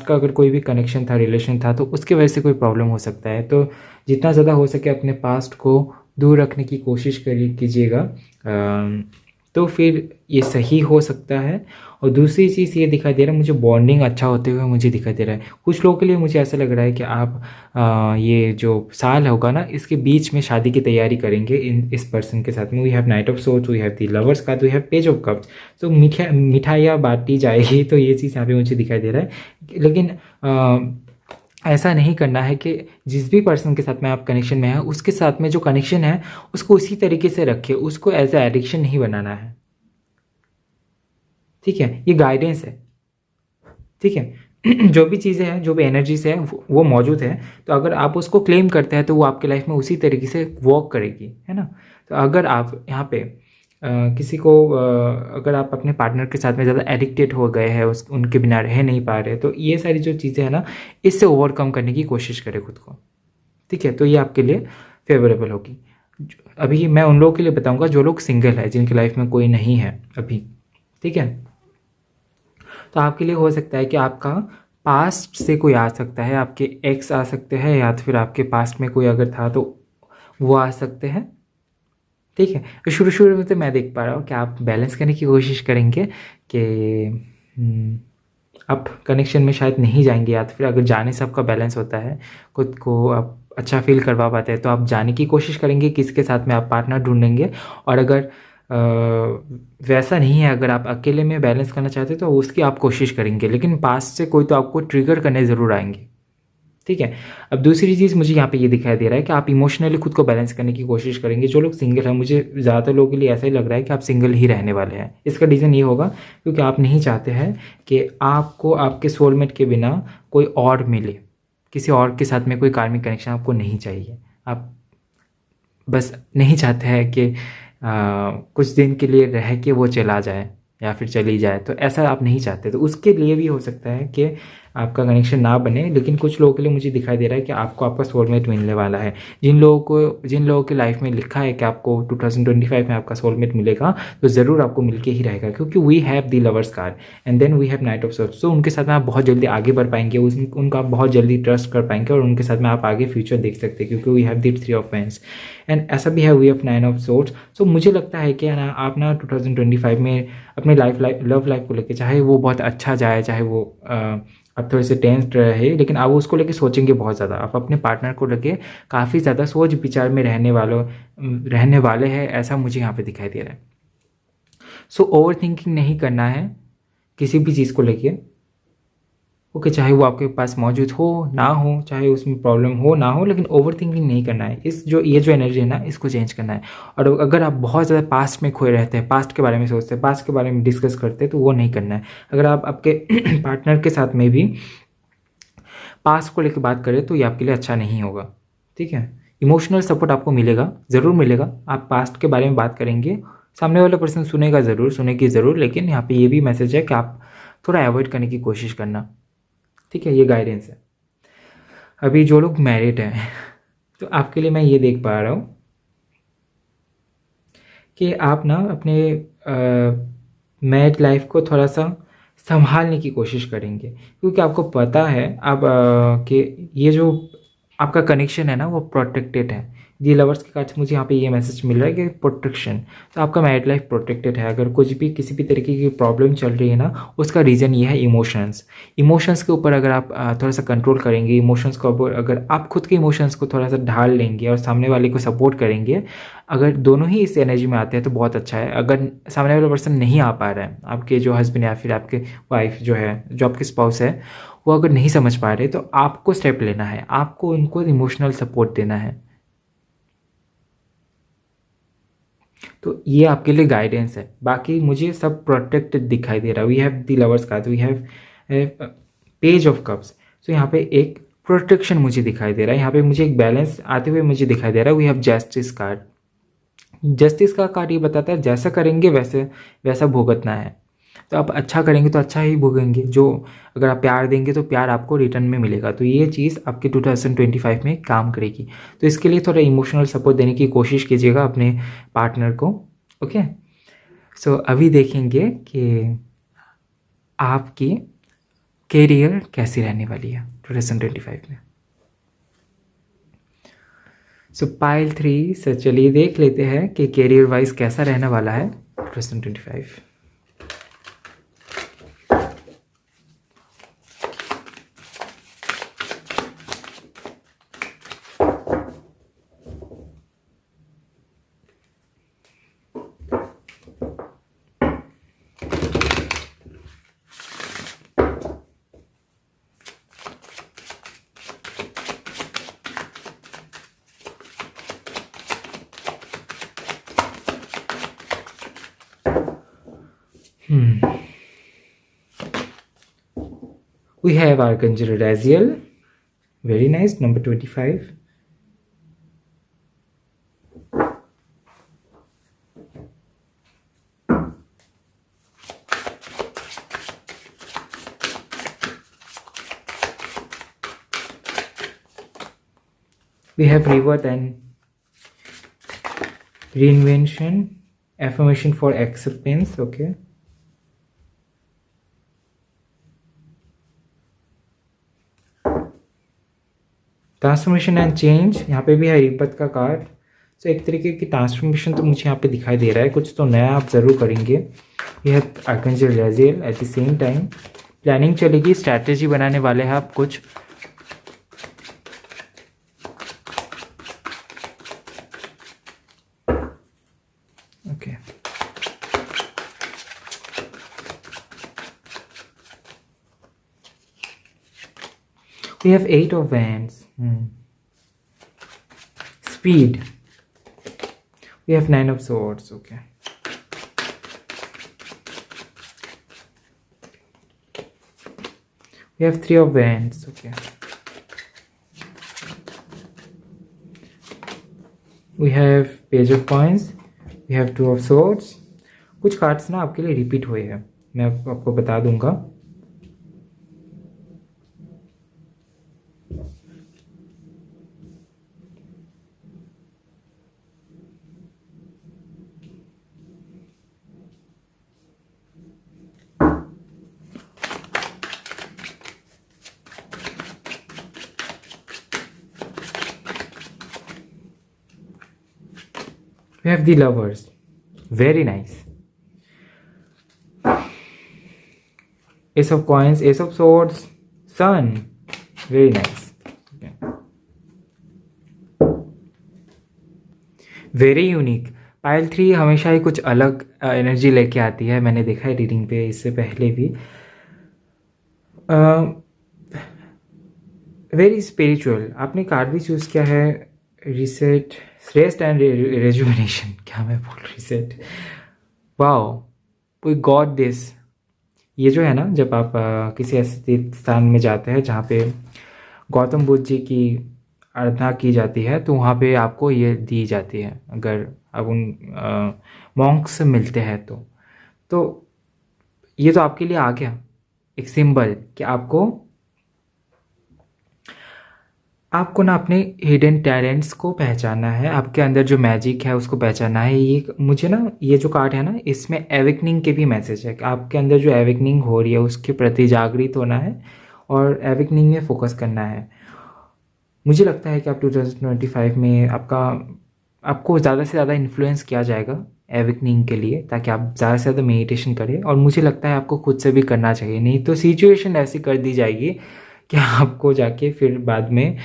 S1: का अगर कोई भी कनेक्शन था, रिलेशन था, तो उसकी वजह से कोई प्रॉब्लम हो सकता है। तो जितना ज़्यादा हो सके अपने पास्ट को दूर रखने की कोशिश कीजिएगा, तो फिर ये सही हो सकता है। और दूसरी चीज़ ये दिखाई दे रहा है मुझे, बॉन्डिंग अच्छा होते हुए मुझे दिखाई दे रहा है। कुछ लोगों के लिए मुझे ऐसा लग रहा है कि आप ये जो साल होगा ना, इसके बीच में शादी की तैयारी करेंगे इस पर्सन के साथ में। We have knight of swords, we have the lovers card, we have page of cups. तो मिठाइयाँ बांटी जाएगी, तो ये चीज़ यहाँ पे मुझे दिखाई दे रहा है। लेकिन ऐसा नहीं करना है कि जिस भी पर्सन के साथ में आप कनेक्शन में हैं उसके साथ में जो कनेक्शन है उसको उसी तरीके से रखें, उसको एज ए एडिक्शन नहीं बनाना है। ठीक है, ये गाइडेंस है। ठीक है जो भी चीज़ें हैं, जो भी एनर्जीज है वो मौजूद है, तो अगर आप उसको क्लेम करते हैं तो वो आपके लाइफ में उसी तरीके से वॉक करेगी, है ना। तो अगर आप यहाँ पे किसी को अगर आप अपने पार्टनर के साथ में ज़्यादा एडिक्टेड हो गए हैं, उनके बिना रह नहीं पा रहे, तो ये सारी जो चीज़ें हैं ना, इससे ओवरकम करने की कोशिश करें खुद को। ठीक है, तो ये आपके लिए फेवरेबल होगी। अभी मैं उन लोगों के लिए बताऊंगा जो लोग सिंगल है, जिनकी लाइफ में कोई नहीं है अभी। ठीक है, तो आपके लिए हो सकता है कि आपका पास्ट से कोई आ सकता है, आपके एक्स आ सकते हैं, या तो फिर आपके पास्ट में कोई अगर था तो वो आ सकते हैं। ठीक है, तो शुरू शुरू में तो मैं देख पा रहा हूँ कि आप बैलेंस करने की कोशिश करेंगे कि आप कनेक्शन में शायद नहीं जाएंगे, या तो फिर अगर जाने से आपका बैलेंस होता है, खुद को आप अच्छा फील करवा पाते हैं, तो आप जाने की कोशिश करेंगे, किसके साथ में आप पार्टनर ढूंढेंगे। और अगर वैसा नहीं है, अगर आप अकेले में बैलेंस करना चाहते हैं तो उसकी आप कोशिश करेंगे, लेकिन पास्ट से कोई तो आपको ट्रिगर करने ज़रूर आएंगे। ठीक है, अब दूसरी चीज़ मुझे यहाँ पे ये दिखाई दे रहा है कि आप इमोशनली खुद को बैलेंस करने की कोशिश करेंगे। जो लोग सिंगल हैं, मुझे ज़्यादातर लोगों के लिए ऐसा ही लग रहा है कि आप सिंगल ही रहने वाले हैं। इसका रीज़न ये होगा क्योंकि आप नहीं चाहते हैं कि आपको आपके सोलमेट के बिना कोई और मिले, किसी और के साथ में कोई कार्मिक कनेक्शन आपको नहीं चाहिए। आप बस नहीं चाहते हैं कि कुछ दिन के लिए रह के वो चला जाए या फिर चली जाए, तो ऐसा आप नहीं चाहते। तो उसके लिए भी हो सकता है कि आपका कनेक्शन ना बने, लेकिन कुछ लोगों के लिए मुझे दिखाई दे रहा है कि आपको आपका सोलमेट मिलने वाला है। जिन लोगों की लाइफ में लिखा है कि आपको 2025 में आपका सोलमेट मिलेगा, तो ज़रूर आपको मिलके ही रहेगा, क्योंकि we have the lovers card and then we have knight of swords. तो उनके साथ में आप बहुत जल्दी आगे बढ़ पाएंगे, उनको आप बहुत जल्दी ट्रस्ट कर पाएंगे और उनके साथ में आप आगे फ्यूचर देख सकते हैं, क्योंकि we have the 3 of pens and ऐसा भी है we have 9 of swords. So मुझे लगता है कि ना आप ना 2025 में अपने लव लाइफ को लेके, चाहे वो बहुत अच्छा जाए, चाहे वो आप थोड़े से टेंस्ड रहे, लेकिन आप उसको लेके सोचेंगे बहुत ज़्यादा। आप अपने पार्टनर को लेके काफ़ी ज़्यादा सोच विचार में रहने वाले हैं, ऐसा मुझे यहाँ पे दिखाई दे रहा है। सो ओवर थिंकिंग नहीं करना है किसी भी चीज़ को लेके, ओके, चाहे वो आपके पास मौजूद हो ना हो, चाहे उसमें प्रॉब्लम हो ना हो, लेकिन ओवर थिंकिंग नहीं करना है। ये जो एनर्जी है ना, इसको चेंज करना है। और अगर आप बहुत ज़्यादा पास्ट में खोए रहते हैं, पास्ट के बारे में सोचते हैं, पास्ट के बारे में डिस्कस करते हैं, तो वो नहीं करना है। अगर आप आपके पार्टनर के साथ में भी पास्ट को लेकर बात करें, तो ये आपके लिए अच्छा नहीं होगा, ठीक है। इमोशनल सपोर्ट आपको मिलेगा, ज़रूर मिलेगा। आप पास्ट के बारे में बात करेंगे, सामने वाला पर्सन सुनेगा ज़रूर, सुनेगी ज़रूर, लेकिन यहाँ पे ये भी मैसेज है कि आप थोड़ा अवॉइड करने की कोशिश करना, ठीक है। ये गाइडेंस है। अभी जो लोग मैरिड हैं, तो आपके लिए मैं ये देख पा रहा हूँ कि आप ना अपने मैरिड लाइफ को थोड़ा सा संभालने की कोशिश करेंगे, क्योंकि आपको पता है अब कि ये जो आपका कनेक्शन है ना, वो प्रोटेक्टेड है। दी लवर्स के कार्ड से मुझे यहाँ पे ये मैसेज मिल रहा है कि प्रोटेक्शन, तो आपका मैरिड लाइफ प्रोटेक्टेड है। अगर कुछ भी किसी भी तरीके की प्रॉब्लम चल रही है ना, उसका रीज़न ये है इमोशंस के ऊपर अगर आप थोड़ा सा कंट्रोल करेंगे, इमोशंस को अगर आप खुद के इमोशंस को थोड़ा सा ढाल लेंगे और सामने वाले को सपोर्ट करेंगे, अगर दोनों ही इस एनर्जी में आते हैं तो बहुत अच्छा है। अगर सामने वाला पर्सन नहीं आ पा रहा है, आपके जो हस्बैंड या फिर आपके वाइफ जो है, जो आपके स्पाउस है, वो अगर नहीं समझ पा रहे, तो आपको स्टेप लेना है, आपको उनको इमोशनल सपोर्ट देना है। तो ये आपके लिए गाइडेंस है। बाकी मुझे सब प्रोटेक्टेड दिखाई दे रहा है। We have the lovers card, we have page of cups. तो यहाँ पे एक प्रोटेक्शन मुझे दिखाई दे रहा है, यहाँ पे मुझे एक बैलेंस आते हुए मुझे दिखाई दे रहा है। We have justice card. Justice का कार्ड ये बताता है जैसा करेंगे वैसा भुगतना है। तो आप अच्छा करेंगे तो अच्छा ही भोगेंगे। जो अगर आप प्यार देंगे तो प्यार आपको रिटर्न में मिलेगा। तो ये चीज़ आपके 2025 में काम करेगी। तो इसके लिए थोड़ा इमोशनल सपोर्ट देने की कोशिश कीजिएगा अपने पार्टनर को, ओके। सो अभी देखेंगे कि आपकी कैरियर कैसी रहने वाली है 2025 में। सो पाइल 3 से चलिए देख लेते हैं कि कैरियर वाइज कैसा रहने वाला है 2025। We have Archangel Raziel, very nice, number 25. We have rebirth and reinvention, affirmation for acceptance, okay. Transformation and change, यहाँ पे भी है रीबर्थ का कार्ड। तो एक तरीके की ट्रांसफॉर्मेशन तो मुझे यहाँ पे दिखाई दे रहा है, कुछ तो नया आप ज़रूर करेंगे। यह है archangel Raziel. At the same time planning चलेगी, स्ट्रैटेजी बनाने वाले हैं आप कुछ। Okay, we have 8 of wands. Speed. We have 9 of swords. Okay. We have 3 of wands. Okay. We have page of coins. We have 2 of swords. कुछ cards ना आपके लिए रिपीट हुए हैं, मैं आपको बता दूंगा। We have the lovers, very nice. Ace of coins, ace of swords, sun, very nice, very unique. Pile 3 हमेशा ही कुछ अलग एनर्जी लेके आती है, मैंने देखा है रीडिंग पे इससे पहले भी। Very spiritual. आपने कार्ड भी चूज़ किया है, रिसेट, रेस्ट एंड रेजुविनेशन, क्या मैं बोल, reset, wow, we got this. ये जो है ना, जब आप किसी ऐसे तीर्थ स्थान में जाते हैं जहाँ पे गौतम बुद्ध जी की आराधना की जाती है, तो वहाँ पे आपको ये दी जाती है, अगर आप उन मॉन्क्स से मिलते हैं तो ये तो आपके लिए आ गया एक सिंबल कि आपको ना अपने हिडन टैलेंट्स को पहचानना है, आपके अंदर जो मैजिक है उसको पहचानना है। ये मुझे ना, ये जो कार्ड है ना, इसमें एवेकनिंग के भी मैसेज है कि आपके अंदर जो एवेकनिंग हो रही है उसके प्रति जागृत होना है और एवेकनिंग में फोकस करना है। मुझे लगता है कि आप 2025 में आपको ज़्यादा से ज़्यादा इन्फ्लुएंस किया जाएगा एवेकनिंग के लिए, ताकि आप ज़्यादा से ज़्यादा मेडिटेशन करें। और मुझे लगता है आपको खुद से भी करना चाहिए, नहीं तो सिचुएशन ऐसी कर दी जाएगी कि आपको जाके फिर बाद में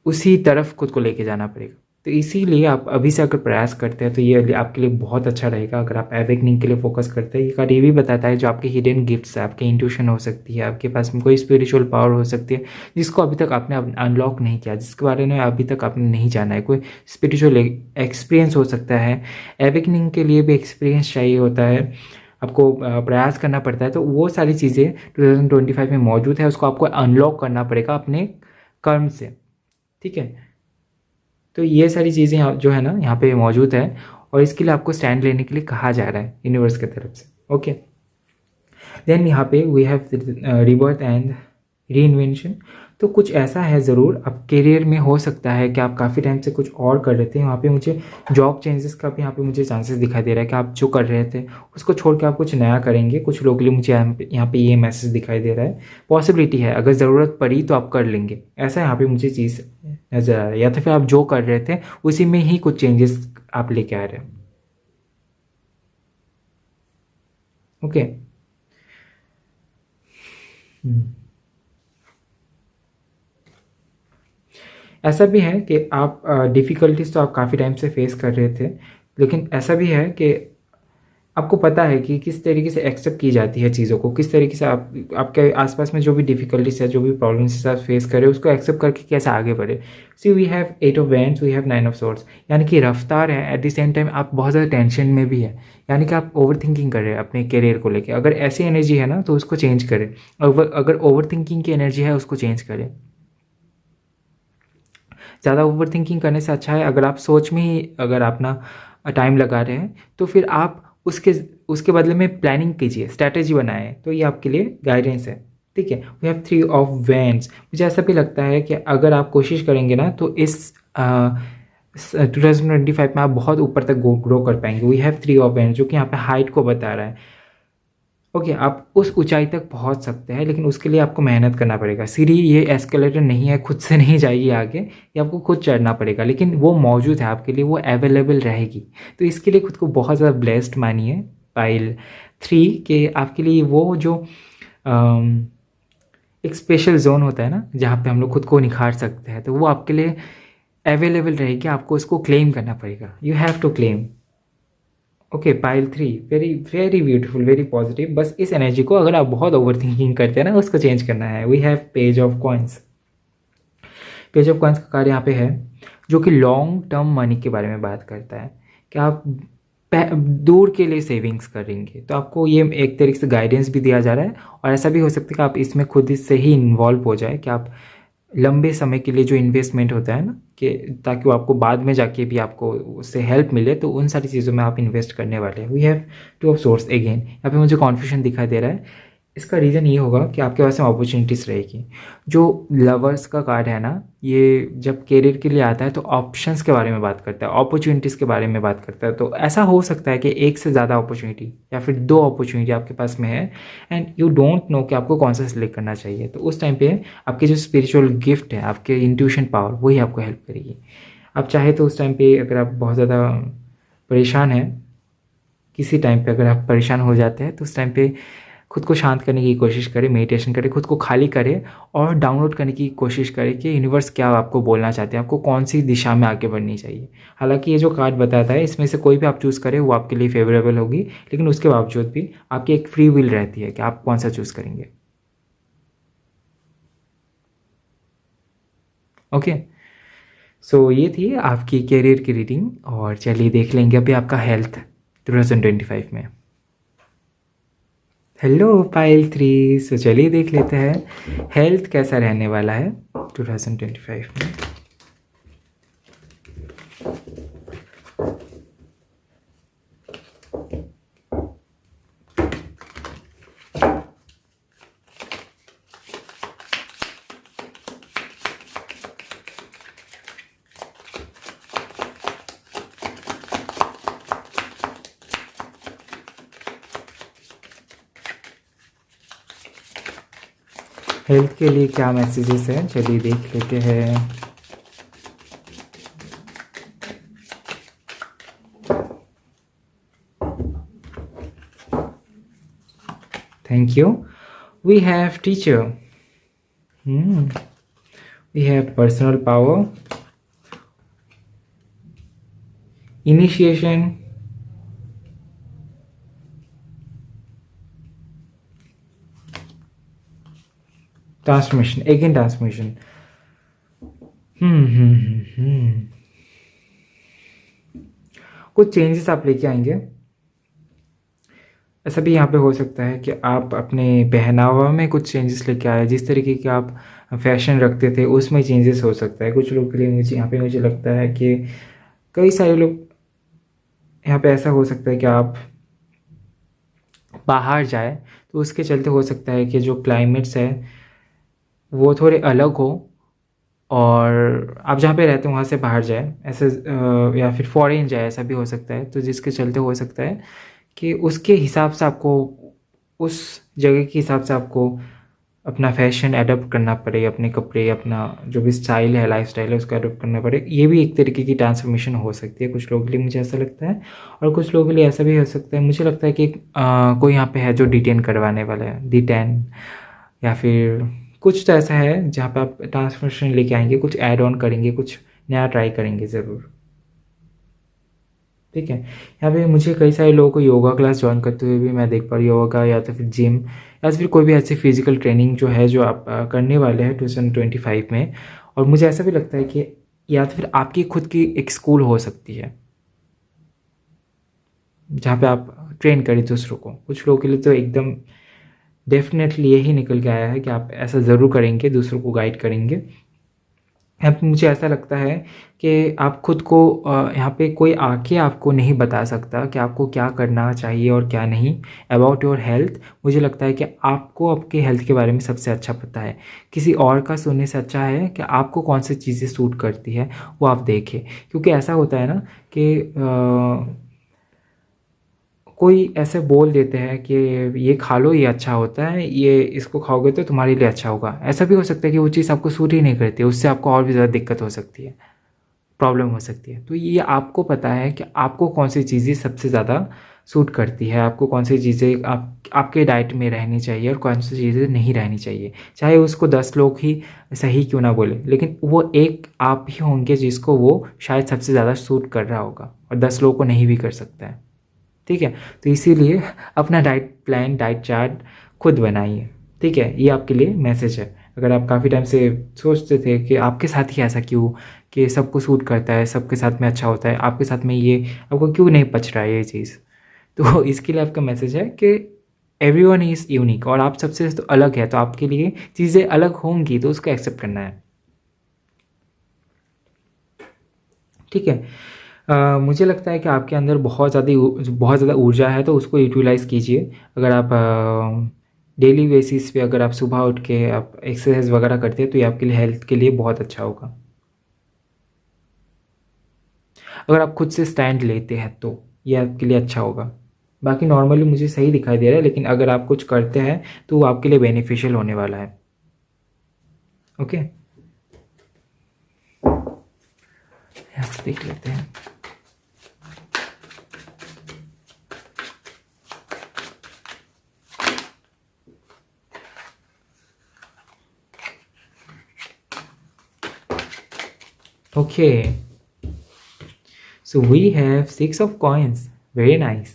S1: उसी तरफ खुद को लेके जाना पड़ेगा। तो इसीलिए आप अभी से अगर प्रयास करते हैं तो ये आपके लिए बहुत अच्छा रहेगा, अगर आप एवेकनिंग के लिए फोकस करते हैं। ये कार्ड ये भी बताता है जो आपके हिडन गिफ्ट्स है, आपके इंट्यूशन हो सकती है, आपके पास में कोई स्पिरिचुअल पावर हो सकती है जिसको अभी तक आपने अनलॉक नहीं किया, जिसके बारे में अभी तक आपने नहीं जाना है। कोई स्पिरिचुअल एक्सपीरियंस हो सकता है, एवेकनिंग के लिए भी एक्सपीरियंस चाहिए होता है, आपको प्रयास करना पड़ता है। तो वो सारी चीज़ें 2025 में मौजूद है, उसको आपको अनलॉक करना पड़ेगा अपने कर्म से, ठीक है। तो ये सारी चीज़ें जो है ना यहाँ पे मौजूद है, और इसके लिए आपको स्टैंड लेने के लिए कहा जा रहा है यूनिवर्स की तरफ से, ओके। देन यहाँ पे we have rebirth and re invention. तो कुछ ऐसा है ज़रूर, अब करियर में हो सकता है कि आप काफ़ी टाइम से कुछ और कर रहे थे, यहाँ पे मुझे जॉब चेंजेस का भी यहाँ पे मुझे चांसेस दिखाई दे रहा है कि आप जो कर रहे थे उसको छोड़ के आप कुछ नया करेंगे। कुछ लोगों के लिए मुझे यहाँ पे ये मैसेज दिखाई दे रहा है, पॉसिबिलिटी है अगर ज़रूरत पड़ी तो आप कर लेंगे, ऐसा यहाँ पे मुझे चीज़ नज़र आ रहा है। या तो फिर आप जो कर रहे थे उसी में ही कुछ चेंजेस आप लेके आ रहे हैं, ओके। ऐसा भी है कि आप डिफ़िकल्टीज तो आप काफ़ी टाइम से फेस कर रहे थे, लेकिन ऐसा भी है कि आपको पता है कि किस तरीके से एक्सेप्ट की जाती है चीज़ों को, किस तरीके से आपके आसपास में जो भी डिफ़िकल्टीज है, जो भी प्रॉब्लम्स आप फेस कर रहे हो उसको एक्सेप्ट करके कैसे आगे बढ़े। See we have 8 of wands, we have 9 of swords, यानी कि रफ्तार है, एट द सेम टाइम आप बहुत ज़्यादा टेंशन में भी है, यानी कि आप ओवर थिंकिंग कर रहे हैं अपने करियर को लेकर। अगर ऐसी एनर्जी है ना तो उसको चेंज करें, अगर ओवर थिंकिंग की एनर्जी है उसको चेंज करें। ज़्यादा ओवर थिंकिंग करने से अच्छा है अगर आप सोच में ही अगर अपना टाइम लगा रहे हैं तो फिर आप उसके बदले में प्लानिंग कीजिए, स्ट्रैटेजी बनाएं, तो ये आपके लिए गाइडेंस है, ठीक है। We have 3 of wands. मुझे ऐसा भी लगता है कि अगर आप कोशिश करेंगे ना तो इस 2025 में आप बहुत ऊपर तक ग्रो कर पाएंगे। वी हैव 3 ऑफ वैंड्स जो कि यहाँ पे हाइट को बता रहा है, ओके। आप उस ऊंचाई तक पहुंच सकते हैं, लेकिन उसके लिए आपको मेहनत करना पड़ेगा। सीढ़ी ये एस्केलेटर नहीं है, खुद से नहीं जाइए आगे, ये आपको खुद चढ़ना पड़ेगा, लेकिन वो मौजूद है आपके लिए, वो अवेलेबल रहेगी। तो इसके लिए खुद को बहुत ज़्यादा ब्लेस्ड मानिए पाइल 3 के आपके लिए वो जो एक स्पेशल जोन होता है ना जहाँ पे हम लोग खुद को निखार सकते हैं, तो वो आपके लिए अवेलेबल रहेगी। आपको उसको क्लेम करना पड़ेगा, you have to claim, okay. Pile 3 very very beautiful, very positive. बस इस एनर्जी को अगर आप बहुत ओवर थिंकिंग करते हैं ना उसको चेंज करना है। We have page of coins. Page of coins का कार्य यहाँ पे है जो कि लॉन्ग टर्म मनी के बारे में बात करता है कि आप दूर के लिए सेविंग्स करेंगे, तो आपको ये एक तरीके से गाइडेंस भी दिया जा रहा है। और ऐसा भी हो सकता है कि आप इसमें खुद से ही इन्वॉल्व हो जाए कि आप लंबे समय के लिए जो इन्वेस्टमेंट होता है ना, कि ताकि वो आपको बाद में जाके भी आपको उससे हेल्प मिले, तो उन सारी चीज़ों में आप इन्वेस्ट करने वाले हैं। We have 2 of swords again, यहाँ पे मुझे कॉन्फ्यूजन दिखाई दे रहा है। इसका रीज़न ये होगा कि आपके पास में अपॉर्चुनिटीज़ रहेगी। जो लवर्स का कार्ड है ना, ये जब करियर के लिए आता है तो ऑप्शंस के बारे में बात करता है, अपॉर्चुनिटीज़ के बारे में बात करता है। तो ऐसा हो सकता है कि एक से ज़्यादा अपॉर्चुनिटी या फिर 2 अपॉर्चुनिटी आपके पास में है एंड यू डोंट नो कि आपको कौन सा सिलेक्ट करना चाहिए। तो उस टाइम पे आपके जो स्पिरिचुअल गिफ्ट है, आपके इंट्यूशन पावर, वही आपको हेल्प करेगी। आप चाहे तो उस टाइम पे अगर आप बहुत ज़्यादा परेशान हैं, किसी टाइम पे अगर आप परेशान हो जाते हैं तो उस टाइम पे खुद को शांत करने की कोशिश करें, मेडिटेशन करें, खुद को खाली करें और डाउनलोड करने की कोशिश करें कि यूनिवर्स क्या आपको बोलना चाहते हैं, आपको कौन सी दिशा में आगे बढ़नी चाहिए। हालांकि ये जो कार्ड बताता है इसमें से कोई भी आप चूज़ करें वो आपके लिए फेवरेबल होगी, लेकिन उसके बावजूद भी आपकी एक फ्री विल रहती है कि आप कौन सा चूज़ करेंगे। ओके, सो ये थी आपकी कैरियर की रीडिंग। और चलिए देख लेंगे अभी आपका हेल्थ 2025 में। हेलो पाइल 3, सो चलिए देख लेते हैं हेल्थ कैसा रहने वाला है 2025 में। हेल्थ के लिए क्या मैसेजेस हैं, चलिए देख लेते हैं। Thank you. We have teacher, we have personal power, initiation, transformation, again transformation. कुछ चेंजेस आप लेके आएंगे। ऐसा भी यहाँ पे हो सकता है कि आप अपने पहनावा में कुछ चेंजेस लेके आए, जिस तरीके के आप फैशन रखते थे उसमें चेंजेस हो सकता है कुछ लोग के लिए। मुझे यहाँ पे मुझे लगता है कि कई सारे लोग यहाँ पे ऐसा हो सकता है कि आप बाहर जाए तो उसके चलते हो सकता है कि जो क्लाइमेट्स है वो थोड़े अलग हो और आप जहाँ पे रहते हैं वहाँ से बाहर जाए, ऐसे या फिर फॉरेन जाए, ऐसा भी हो सकता है। तो जिसके चलते हो सकता है कि उसके हिसाब से आपको, उस जगह के हिसाब से आपको अपना फैशन अडॉप्ट करना पड़े, अपने कपड़े, अपना जो भी स्टाइल है, लाइफ स्टाइल है, उसका अडॉप्ट करना पड़े। ये भी एक तरीके की ट्रांसफॉर्मेशन हो सकती है कुछ लोगों के लिए, मुझे ऐसा लगता है। और कुछ लोगों के लिए ऐसा भी हो सकता है, मुझे लगता है कि कोई यहाँ पे है जो डिटेन करवाने वाला है, डिटेन, या फिर कुछ तो ऐसा है जहाँ पे आप ट्रांसफॉर्मेशन लेके आएंगे, कुछ ऐड ऑन करेंगे, कुछ नया ट्राई करेंगे ज़रूर। ठीक है, यहाँ पे मुझे कई सारे लोगों को योगा क्लास ज्वाइन करते हुए भी मैं देख पा रही हूँ, योगा या तो फिर जिम या तो फिर कोई भी ऐसी फिजिकल ट्रेनिंग जो है जो आप करने वाले हैं 2025 में। और मुझे ऐसा भी लगता है कि या तो फिर आपकी खुद की एक स्कूल हो सकती है जहाँ पे आप ट्रेन करें दूसरों को। कुछ लोगों के लिए तो एकदम डेफिनेटली यही निकल के आया है कि आप ऐसा ज़रूर करेंगे, दूसरों को गाइड करेंगे। यहाँ पे मुझे ऐसा लगता है कि आप खुद को यहाँ पे कोई आके आपको नहीं बता सकता कि आपको क्या करना चाहिए और क्या नहीं अबाउट योर हेल्थ। मुझे लगता है कि आपको आपके हेल्थ के बारे में सबसे अच्छा पता है। किसी और का सुनने से अच्छा है कि आपको कौन सी चीज़ें सूट करती है वो आप देखें। क्योंकि ऐसा होता है ना कि कोई ऐसे बोल देते हैं कि ये खा लो, ये अच्छा होता है, ये इसको खाओगे तो तुम्हारे लिए अच्छा होगा। ऐसा भी हो सकता है कि वो चीज़ आपको सूट ही नहीं करती, उससे आपको और भी ज़्यादा दिक्कत हो सकती है, प्रॉब्लम हो सकती है। तो ये आपको पता है कि आपको कौन सी चीज़ें सबसे ज़्यादा सूट करती है, आपको कौन सी चीज़ें आपके डाइट में रहनी चाहिए और कौन सी चीज़ें नहीं रहनी चाहिए। चाहे उसको 10 लोग ही सही क्यों ना बोले, लेकिन वो एक आप ही होंगे जिसको वो शायद सबसे ज़्यादा सूट कर रहा होगा और 10 लोगों को नहीं भी कर सकता है। ठीक है, तो इसीलिए अपना डाइट प्लान, डाइट चार्ट खुद बनाइए। ठीक है, ये आपके लिए मैसेज है। अगर आप काफ़ी टाइम से सोचते थे कि आपके साथ ही ऐसा क्यों, कि सबको सूट करता है, सबके साथ में अच्छा होता है, आपके साथ में ये आपको क्यों नहीं पच रहा है ये चीज़, तो इसके लिए आपका मैसेज है कि एवरीवन इज़ यूनिक और आप सबसे तो अलग है, तो आपके लिए चीज़ें अलग होंगी तो उसको एक्सेप्ट करना है। ठीक है, मुझे लगता है कि आपके अंदर बहुत ज़्यादा ऊर्जा है, तो उसको यूटिलाइज़ कीजिए। अगर आप डेली बेसिस पे अगर आप सुबह उठ के आप एक्सरसाइज वगैरह करते हैं तो ये आपके लिए हेल्थ के लिए बहुत अच्छा होगा। अगर आप खुद से स्टैंड लेते हैं तो ये आपके लिए अच्छा होगा। बाकी नॉर्मली मुझे सही दिखाई दे रहा है, लेकिन अगर आप कुछ करते हैं तो वो आपके लिए बेनिफिशियल होने वाला है। ओके, ऐसे देख लेते हैं। Okay, so we have 6 of coins. Very nice.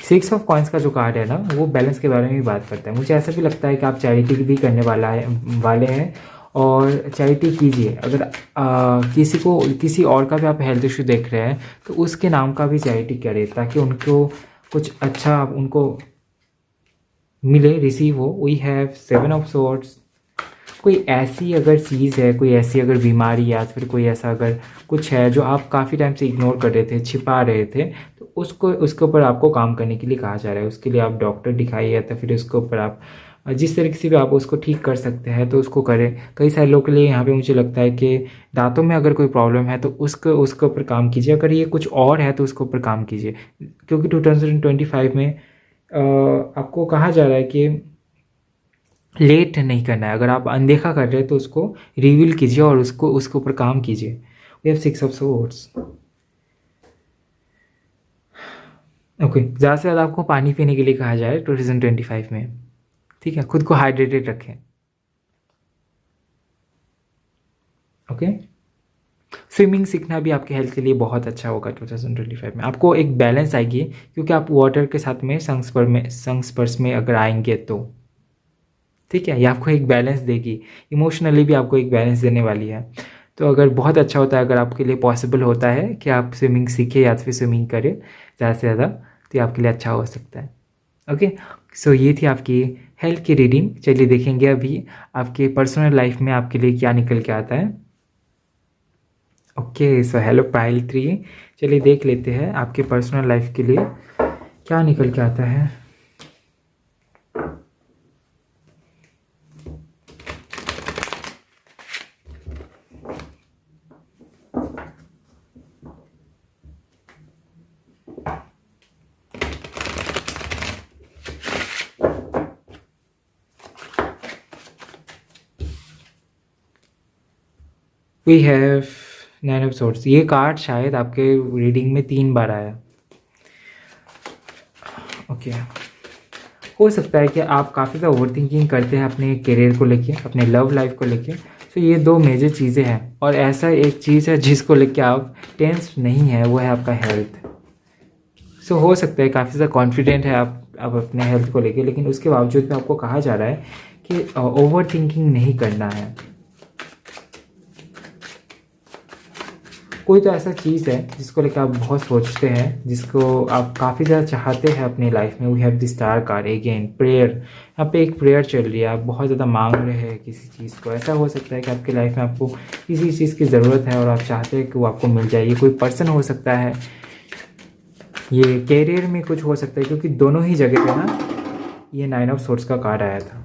S1: 6 of coins का जो कार्ड है ना, वो बैलेंस के बारे में भी बात करता है। मुझे ऐसा भी लगता है कि आप चैरिटी भी करने वाले हैं और चैरिटी कीजिए। अगर किसी और का भी आप हेल्थ इशू देख रहे हैं तो उसके नाम का भी चैरिटी करें, ताकि उनको कुछ अच्छा उनको मिले, रिसीव हो। We have 7 of swords। कोई ऐसी अगर चीज़ है, कोई ऐसी अगर बीमारी या फिर कोई ऐसा अगर कुछ है जो आप काफ़ी टाइम से इग्नोर कर रहे थे, छिपा रहे थे, तो उसके ऊपर आपको काम करने के लिए कहा जा रहा है। उसके लिए आप डॉक्टर दिखाइए या तो फिर उसके ऊपर आप जिस तरीके से भी आप उसको ठीक कर सकते हैं तो उसको करें। कई सारे लोगों के लिए यहाँ पे मुझे लगता है कि दांतों में अगर कोई प्रॉब्लम है तो उसके ऊपर काम कीजिए। अगर ये कुछ और है तो उसके ऊपर काम कीजिए, क्योंकि 2025 में आपको कहा जा रहा है कि लेट नहीं करना है। अगर आप अनदेखा कर रहे हैं तो उसको रिवील कीजिए और उसके ऊपर काम कीजिए। We have 6 of swords। Okay, ज़्यादा से ज़्यादा आपको पानी पीने के लिए कहा जाए 2025 में, ठीक है। खुद को हाइड्रेटेड रखें। ओके, स्विमिंग सीखना भी आपके हेल्थ के लिए बहुत अच्छा होगा 2025 में। आपको एक बैलेंस आएगी, क्योंकि आप वाटर के साथ में संस्पर्श में अगर आएंगे तो, ठीक है, ये आपको एक बैलेंस देगी। इमोशनली भी आपको एक बैलेंस देने वाली है। तो अगर बहुत अच्छा होता है, अगर आपके लिए पॉसिबल होता है कि आप स्विमिंग सीखें या फिर स्विमिंग करें ज़्यादा से ज़्यादा, तो ये आपके लिए अच्छा हो सकता है। ओके, सो ये थी आपकी हेल्थ की रीडिंग। चलिए देखेंगे अभी आपके पर्सनल लाइफ में आपके लिए क्या निकल के आता है। Okay, so hello pile 3। चलिए देख लेते हैं आपके पर्सनल लाइफ के लिए क्या निकल के आता है। We have 9 of swords। ये कार्ड शायद आपके रीडिंग में 3 बार आया। ओके, हो सकता है कि आप काफ़ी ज़्यादा ओवर थिंकिंग करते हैं अपने करियर को लेके, अपने लव लाइफ को लेके। तो ये 2 मेजर चीज़ें हैं, और ऐसा एक चीज़ है जिसको लेके आप टेंस नहीं है, वो है आपका हेल्थ। सो हो सकता है काफ़ी ज़्यादा कॉन्फिडेंट है आप अपने हेल्थ को लेके, लेकिन उसके बावजूद भी आपको कहा जा रहा है कि ओवर थिंकिंग नहीं करना है। कोई तो ऐसा चीज़ है जिसको लेकर आप बहुत सोचते हैं, जिसको आप काफ़ी ज़्यादा चाहते हैं अपनी लाइफ में। We have the star card again, prayer. यहाँ पे एक प्रेयर चल रही है, आप बहुत ज़्यादा मांग रहे हैं किसी चीज़ को। ऐसा हो सकता है कि आपकी लाइफ में आपको किसी चीज़ की ज़रूरत है और आप चाहते हैं कि वो आपको मिल जाए। ये कोई पर्सन हो सकता है, ये कैरियर में कुछ हो सकता है, क्योंकि दोनों ही जगह पे ना ये 9 of swords का कार्ड आया था।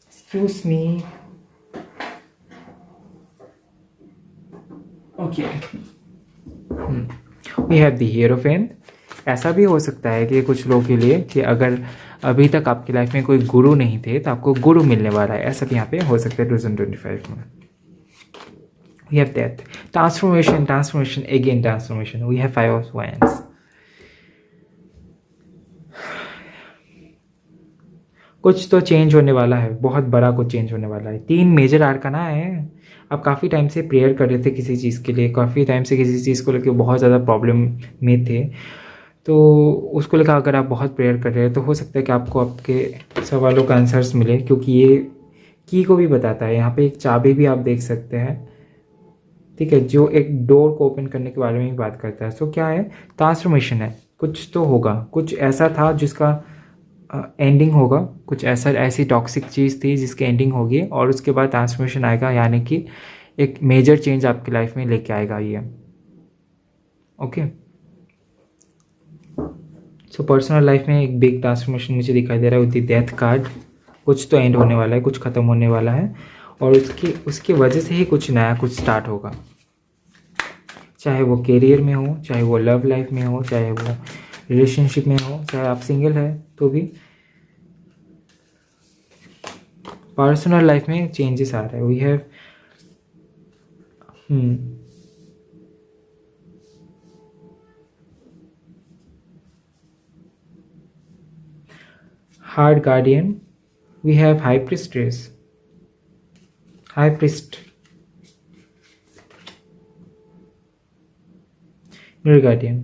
S1: Excuse me. Okay, we have the hierophant. ऐसा भी हो सकता है कि कुछ लोगों के लिए कि अगर अभी तक आपकी लाइफ में कोई गुरु नहीं थे तो आपको गुरु मिलने वाला है, ऐसा भी यहाँ पे हो सकता है 2025 में। We have death, transformation, again transformation. We have 5 of wands। कुछ तो चेंज होने वाला है, बहुत बड़ा कुछ चेंज होने वाला है। 3 मेजर आर्काना है। आप काफ़ी टाइम से प्रेयर कर रहे थे किसी चीज़ के लिए, काफ़ी टाइम से किसी चीज़ को लेकर बहुत ज़्यादा प्रॉब्लम में थे, तो उसको लेकर अगर आप बहुत प्रेयर कर रहे हैं तो हो सकता है कि आपको आपके सवालों का आंसर्स मिले, क्योंकि ये की को भी बताता है। यहाँ पे एक चाबी भी आप देख सकते हैं, ठीक है, जो एक डोर को ओपन करने के बारे में भी बात करता है। सो क्या है, ट्रांसफॉर्मेशन है। कुछ तो होगा, कुछ ऐसा था जिसका एंडिंग होगा, कुछ ऐसी टॉक्सिक चीज़ थी जिसकी एंडिंग होगी और उसके बाद ट्रांसफॉर्मेशन आएगा, यानी कि एक मेजर चेंज आपकी लाइफ में लेके आएगा ये। ओके, सो पर्सनल लाइफ में एक बिग ट्रांसफॉर्मेशन मुझे दिखाई दे रहा है विद द डेथ कार्ड। कुछ तो एंड होने वाला है, कुछ ख़त्म होने वाला है, और उसकी वजह से ही कुछ नया कुछ स्टार्ट होगा। चाहे वो करियर में हो, चाहे वो लव लाइफ में हो, चाहे वो रिलेशनशिप में हो, चाहे आप सिंगल है तो भी पर्सनल लाइफ में चेंजेस आ रहे हैं। We have hard guardian, we have high priestess, high priest, mirror guardian,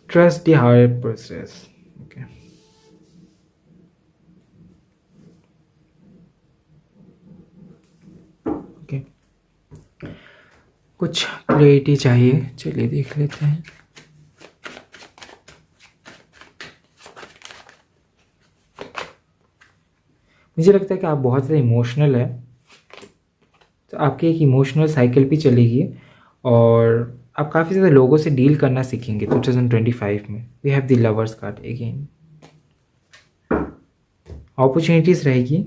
S1: trust the higher process. Okay. Okay. कुछ क्लैरिटी चाहिए, चलिए देख लेते हैं। मुझे लगता है कि आप बहुत ज़्यादा इमोशनल है, तो आपकी एक इमोशनल साइकिल भी चलेगी और आप काफ़ी ज़्यादा लोगों से डील करना सीखेंगे 2025 में। We have the lovers card again, opportunities रहेगी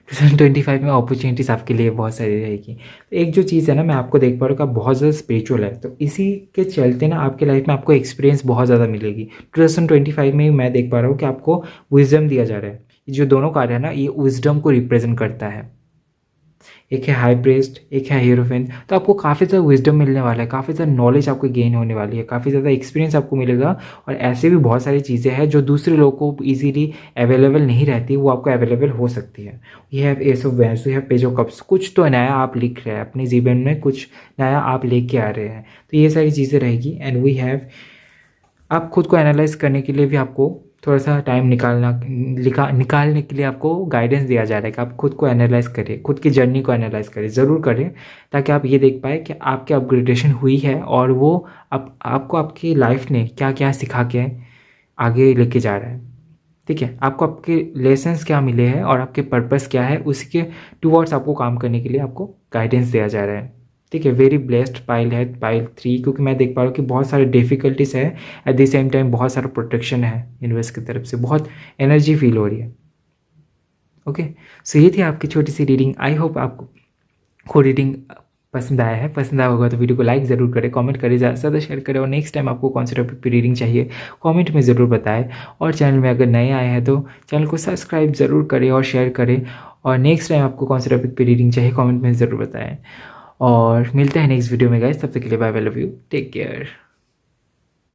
S1: 2025 में, अपॉर्चुनिटीज़ आपके लिए बहुत सारी रहेगी। तो एक जो चीज़ है ना, मैं आपको देख पा रहा हूँ कि आप बहुत ज़्यादा स्पिरिचुअल है, तो इसी के चलते ना आपके लाइफ में आपको एक्सपीरियंस बहुत ज़्यादा मिलेगी। 2025 में मैं देख पा रहा हूँ कि आपको विजडम दिया जा रहा है। ये जो दोनों कार्ड है ना, ये विजडम को रिप्रेजेंट करता है। एक है हाई प्रीस्ट, एक है हीरोफेंट। तो आपको काफ़ी ज़्यादा विजडम मिलने वाला है, काफ़ी ज़्यादा नॉलेज आपको गेन होने वाली है, काफ़ी ज़्यादा एक्सपीरियंस आपको मिलेगा। और ऐसे भी बहुत सारी चीज़ें हैं जो दूसरे लोगों को ईजीली अवेलेबल नहीं रहती, वो आपको अवेलेबल हो सकती है। ये है एस ऑफ वैंड्स, ये है पेज ऑफ कप्स। कुछ तो नया आप लिख रहे हैं अपने जीवन में, कुछ नया आप लेके आ रहे हैं, तो ये सारी चीज़ें रहेगी। एंड वी हैव, आप खुद को एनालाइज करने के लिए भी आपको थोड़ा सा टाइम निकालने के लिए आपको गाइडेंस दिया जा रहा है कि आप खुद को एनालाइज करें, खुद की जर्नी को एनालाइज करें, ज़रूर करें, ताकि आप ये देख पाए कि आपके अपग्रेडेशन हुई है और वो आपको आपकी लाइफ ने क्या क्या सिखा के आगे लेके जा रहा है। ठीक है, आपको आपके लेसन्स क्या मिले हैं और आपके पर्पस क्या है, उसके टूवर्ड्स आपको काम करने के लिए आपको गाइडेंस दिया जा रहा है। ठीक है, वेरी ब्लेस्ड पाइल है, पाइल 3, क्योंकि मैं देख पा रहा हूँ कि बहुत सारे डिफ़िकल्टीज है, एट द सेम टाइम बहुत सारा प्रोटेक्शन है यूनिवर्स की तरफ से, बहुत एनर्जी फील हो रही है। ओके, सो ये थी आपकी छोटी सी रीडिंग। आई होप आपको रीडिंग पसंद आया है। पसंद आया होगा तो वीडियो को लाइक ज़रूर करें, कमेंट करें, ज़्यादा से ज़्यादा शेयर करें, और नेक्स्ट टाइम आपको कौन से टॉपिक पर रीडिंग चाहिए कमेंट में ज़रूर बताएं। और चैनल में अगर नए आए हैं तो चैनल को सब्सक्राइब ज़रूर करें और शेयर करें। और नेक्स्ट टाइम आपको कौन से टॉपिक पर रीडिंग चाहिए कमेंट में ज़रूर बताएं। और मिलते हैं नेक्स्ट वीडियो में गाइस, तब तक के लिए bye bye, love you, take care.